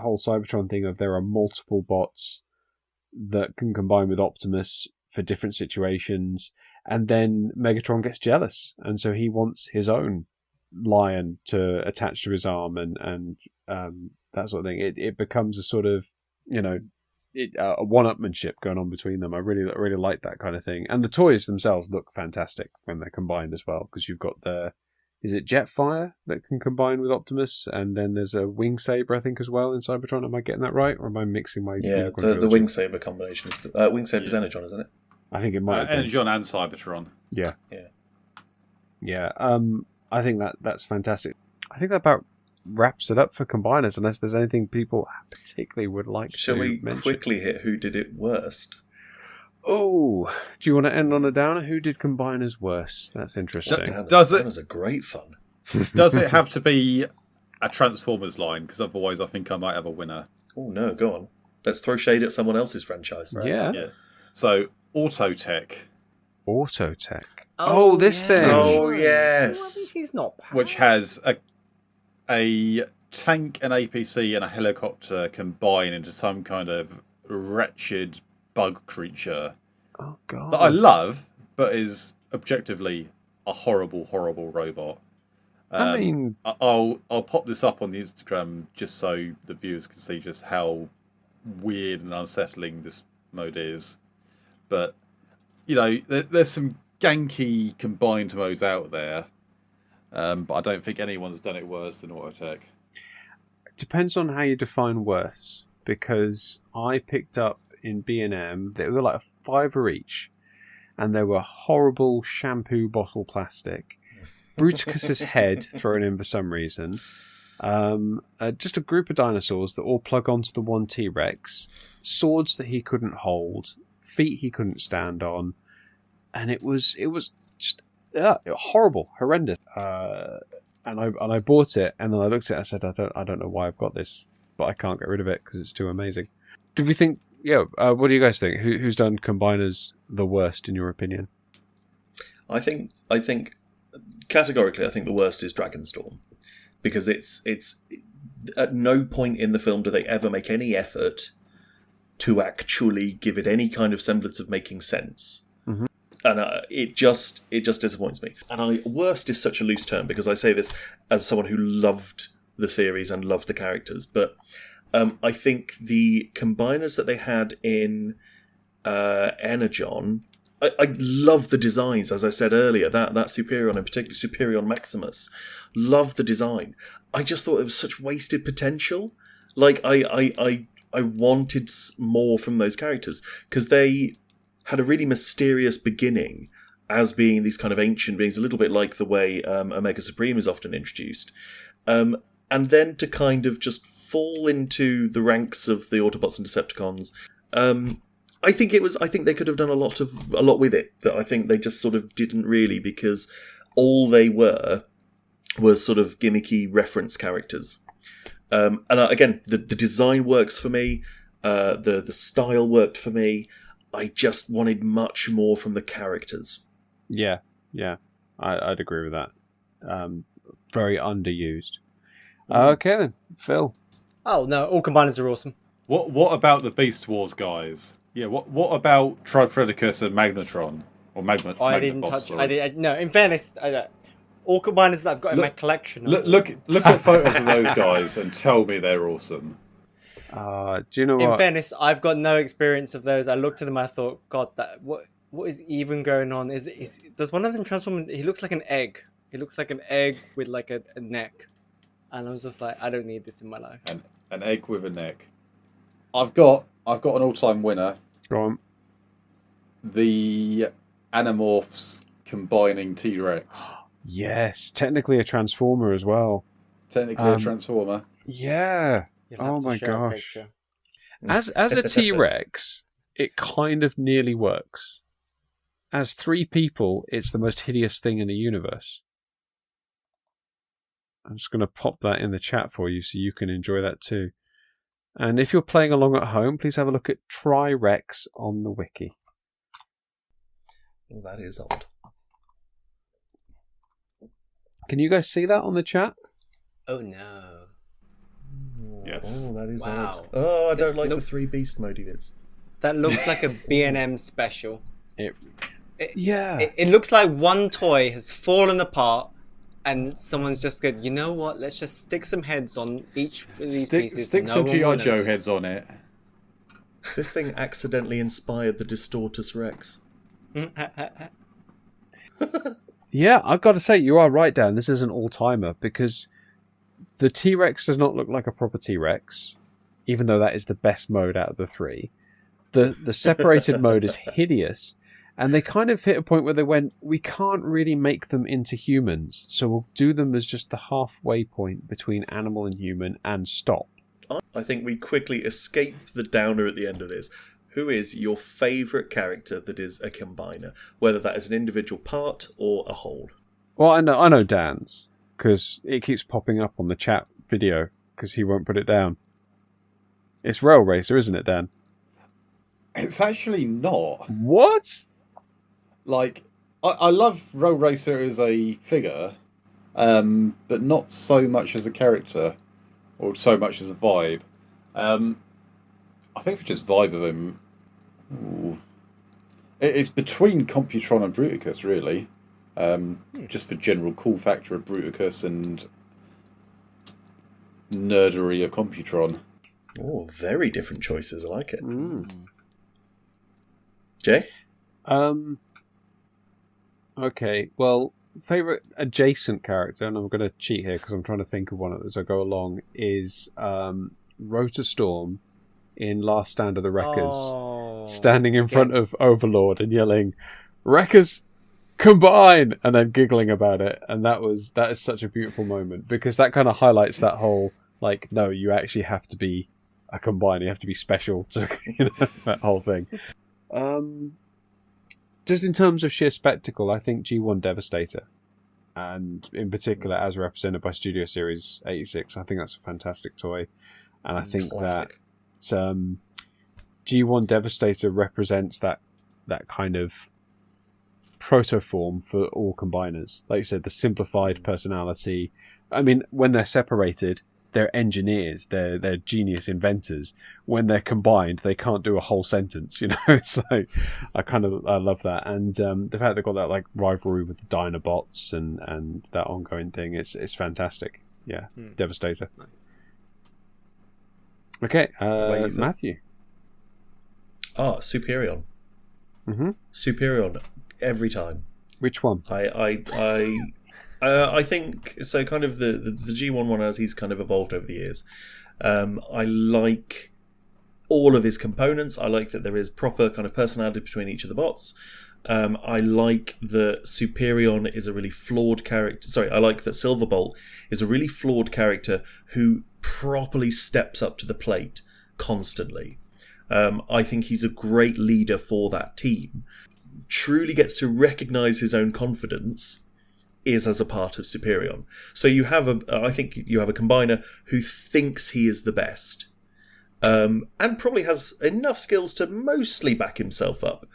whole Cybertron thing of there are multiple bots that can combine with Optimus for different situations. And then Megatron gets jealous, and so he wants his own lion to attach to his arm, and that sort of thing. It becomes a sort of, a one-upmanship going on between them. I really like that kind of thing. And the toys themselves look fantastic when they're combined as well, because you've got is it Jetfire that can combine with Optimus, and then there's a Wing Saber, I think, as well in Cybertron. Am I getting that right, or am I mixing my... Yeah, the Wing Saber combination is... Wing Saber's Energon, isn't it? I think it might have been. Energon and Cybertron. Yeah. I think that's fantastic. I think that about wraps it up for combiners, unless there's anything people particularly would like Shall to we mention. quickly hit who did it worst? Oh, do you want to end on a downer? Who did combiners worst? That's interesting. Does it- That was a great fun. Does it have to be a Transformers line? Because otherwise I think I might have a winner. Oh, no, go on. Let's throw shade at someone else's franchise. Yeah. So, Autotech, Autotech. Oh, this thing. Oh, Well, yes. he's not bad. which has a tank, an APC, and a helicopter combine into some kind of wretched bug creature Oh, God. that I love, but is objectively a horrible, horrible robot. I mean... I'll pop this up on the Instagram just so the viewers can see just how weird and unsettling this mode is. But, there's some ganky combined modes out there, but I don't think anyone's done it worse than Autotech. Depends on how you define worse, because I picked up in B&M, they were like a $5 each, and they were horrible shampoo bottle plastic. Bruticus's head thrown in for some reason. Just a group of dinosaurs that all plug onto the one T-Rex. Swords that he couldn't hold. Feet he couldn't stand on. And it was just horrible, horrendous. And I bought it, and then I looked at it and I said, I don't know why I've got this, but I can't get rid of it because it's too amazing. Did we think... what do you guys think? Who's done combiners the worst, in your opinion? I think categorically, I think the worst is Dragonstorm, because it's at no point in the film do they ever make any effort to actually give it any kind of semblance of making sense. Mm-hmm. And it just disappoints me. And worst is such a loose term, because I say this as someone who loved the series and loved the characters, but I think the combiners that they had in Energon, I love the designs, as I said earlier, that Superion, and particularly Superion Maximus. Love the design. I just thought it was such wasted potential. Like, I wanted more from those characters, because they had a really mysterious beginning as being these kind of ancient beings, a little bit like the way Omega Supreme is often introduced. And then to kind of just fall into the ranks of the Autobots and Decepticons. I think they could have done a lot with it that I think they just sort of didn't really, because all they were was sort of gimmicky reference characters. And again, the design works for me. The style worked for me. I just wanted much more from the characters. Yeah, I'd agree with that. Very underused. Okay then, Phil. Oh no, all combiners are awesome. What about the Beast Wars guys? Yeah, what about Tripredicus and Magnetron? Or I didn't touch. No. In fairness, all combiners that I've got in my collection. Look at photos of those guys and tell me they're awesome. Do you know what? In fairness, I've got no experience of those. I looked at them, I thought, God, what is even going on? Does one of them transform? He looks like an egg. He looks like an egg with like a neck, and I was just like, I don't need this in my life. An egg with a neck. I've got an all-time winner. Go on. The Animorphs combining T-Rex. Yes, technically a Transformer as well. Technically a Transformer. Yeah. You'll have Oh to my share a gosh. picture. As a T-Rex, it kind of nearly works. As three people, it's the most hideous thing in the universe. I'm just going to pop that in the chat for you so you can enjoy that too. And if you're playing along at home, please have a look at Tri-Rex on the wiki. Oh, that is odd. Can you guys see that on the chat? Oh no. Yes. Oh, that is Wow. odd. Oh, I don't like Look- the three beast modi bits. That looks like a B&M special. Yeah. It looks like one toy has fallen apart, and someone's just good. You know what? Let's just stick some heads on each of these pieces. Stick no some one G.I. will Joe notice. heads on it. This thing accidentally inspired the Distortus Rex. Yeah, I've got to say, you are right, Dan. This is an all-timer, because the T-Rex does not look like a proper T-Rex, even though that is the best mode out of the three. The separated mode is hideous, and they kind of hit a point where they went, we can't really make them into humans, so we'll do them as just the halfway point between animal and human and stop. I think we quickly escape the downer at the end of this. Who is your favourite character that is a combiner? Whether that is an individual part or a whole. Well, I know Dan's, because it keeps popping up on the chat video, because he won't put it down. It's Rail Racer, isn't it, Dan? It's actually not. What? Like, I love Road Racer as a figure, but not so much as a character, or so much as a vibe. I think we just vibe of him. Ooh. It's between Computron and Bruticus, really. Just for general cool factor of Bruticus and nerdery of Computron. Oh, very different choices. I like it. Jay? Okay, well, favourite adjacent character, and I'm going to cheat here because I'm trying to think of one as I go along, is Rotor Storm in Last Stand of the Wreckers, standing in front of Overlord and yelling, "Wreckers, combine!" and then giggling about it. And that is such a beautiful moment, because that kind of highlights that whole, like, no, you actually have to be a combiner, you have to be special to, that whole thing. Just in terms of sheer spectacle, I think G1 Devastator, and in particular as represented by Studio Series 86, I think that's a fantastic toy. And I think Classic. that G1 Devastator represents that kind of protoform for all combiners. Like you said, the simplified personality. I mean, when they're separated, they're engineers, they're genius inventors. When they're combined, they can't do a whole sentence, you know. It's like, I love that. And the fact they've got that like rivalry with the Dinobots and that ongoing thing, it's fantastic. Yeah, Devastator. Nice. Okay, Matthew. Superion. Mm-hmm. Superion, every time. Which one? I think so. Kind of the G1 one, as he's kind of evolved over the years. I like all of his components. I like that there is proper kind of personality between each of the bots. I like that Superion is a really flawed character. Sorry, I like that Silverbolt is a really flawed character who properly steps up to the plate constantly. I think he's a great leader for that team. Truly gets to recognise his own confidence is as a part of Superion. So I think you have a combiner who thinks he is the best, and probably has enough skills to mostly back himself up,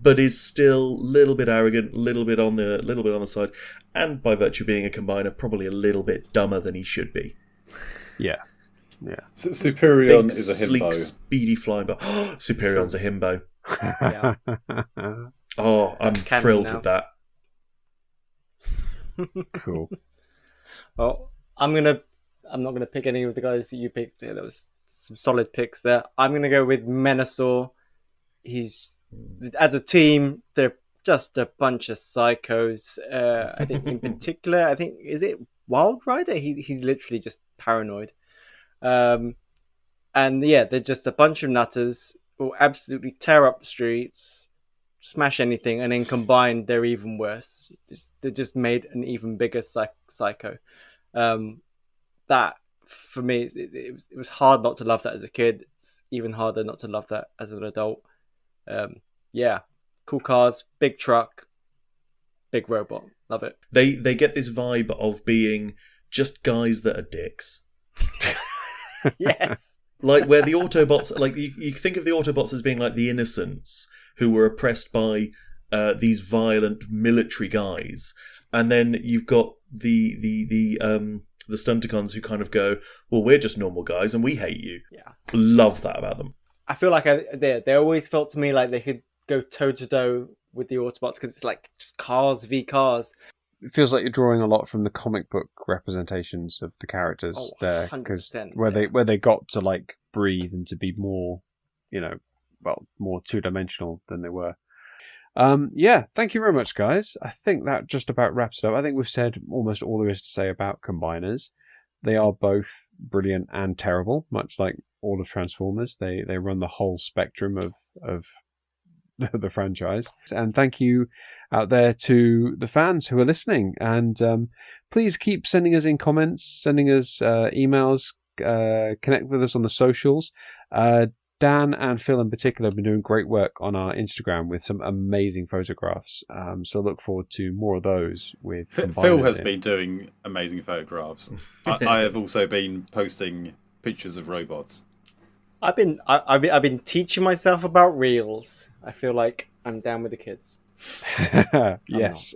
but is still a little bit arrogant, a little bit on the side, and by virtue of being a combiner, probably a little bit dumber than he should be. Yeah. Superion Big, is a sleek, himbo. speedy flying, but Superion's a himbo. Yeah. Oh, I'm Canon thrilled now. with that. Cool. Well, I'm not gonna pick any of the guys that you picked. There was some solid picks there. I'm gonna go with Menasor. He's, as a team, they're just a bunch of psychos. I think in particular, is it Wild Rider? He's literally just paranoid. And yeah, they're just a bunch of nutters who will absolutely tear up the streets, smash anything, and then combined, they're even worse. They're just made an even bigger psycho. That, for me, it was hard not to love that as a kid. It's even harder not to love that as an adult. Yeah, cool cars, big truck, big robot. Love it. They get this vibe of being just guys that are dicks. Yes. Like where the Autobots, like you think of the Autobots as being like the innocents who were oppressed by these violent military guys, and then you've got the Stunticons who kind of go, well, we're just normal guys and we hate you. Yeah. Love that about them. I feel like they always felt to me like they could go toe to toe with the Autobots because it's like just cars v cars. It feels like you're drawing a lot from the comic book representations of the characters Oh, there, because 100%, where they got to like breathe and to be more, more 2-dimensional than they were. Thank you very much, guys. I think that just about wraps it up. I think we've said almost all there is to say about Combiners. They are both brilliant and terrible, much like all of Transformers. They run the whole spectrum of the franchise. And thank you out there to the fans who are listening. And please keep sending us in comments, sending us emails, connect with us on the socials. Dan and Phil in particular have been doing great work on our Instagram with some amazing photographs. So look forward to more of those with Phil has been doing amazing photographs. I have also been posting pictures of robots. I've been teaching myself about reels. I feel like I'm down with the kids. Yes,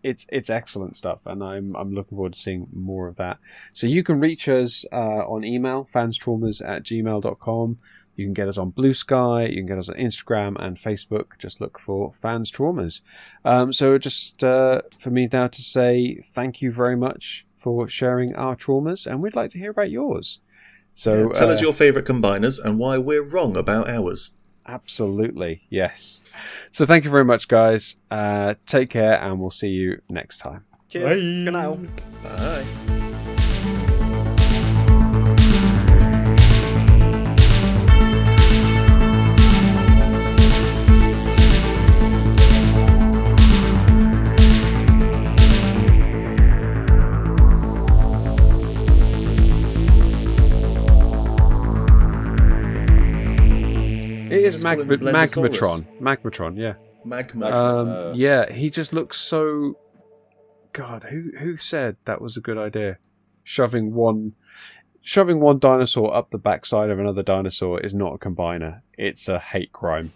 it's excellent stuff, and I'm looking forward to seeing more of that. So you can reach us on email, fanstraumas@gmail.com. You can get us on Blue Sky. You can get us on Instagram and Facebook. Just look for Fans Traumas. So just for me now to say thank you very much for sharing our traumas, and we'd like to hear about yours. So tell us your favourite Combiners and why we're wrong about ours. Absolutely, yes. So thank you very much, guys. Take care, and we'll see you next time. Cheers. Bye. Good night. Bye. It is Let's call it the Blendosaurus. Magmatron, yeah. Magma. Yeah, he just looks so... God, who said that was a good idea? Shoving one dinosaur up the backside of another dinosaur is not a combiner. It's a hate crime.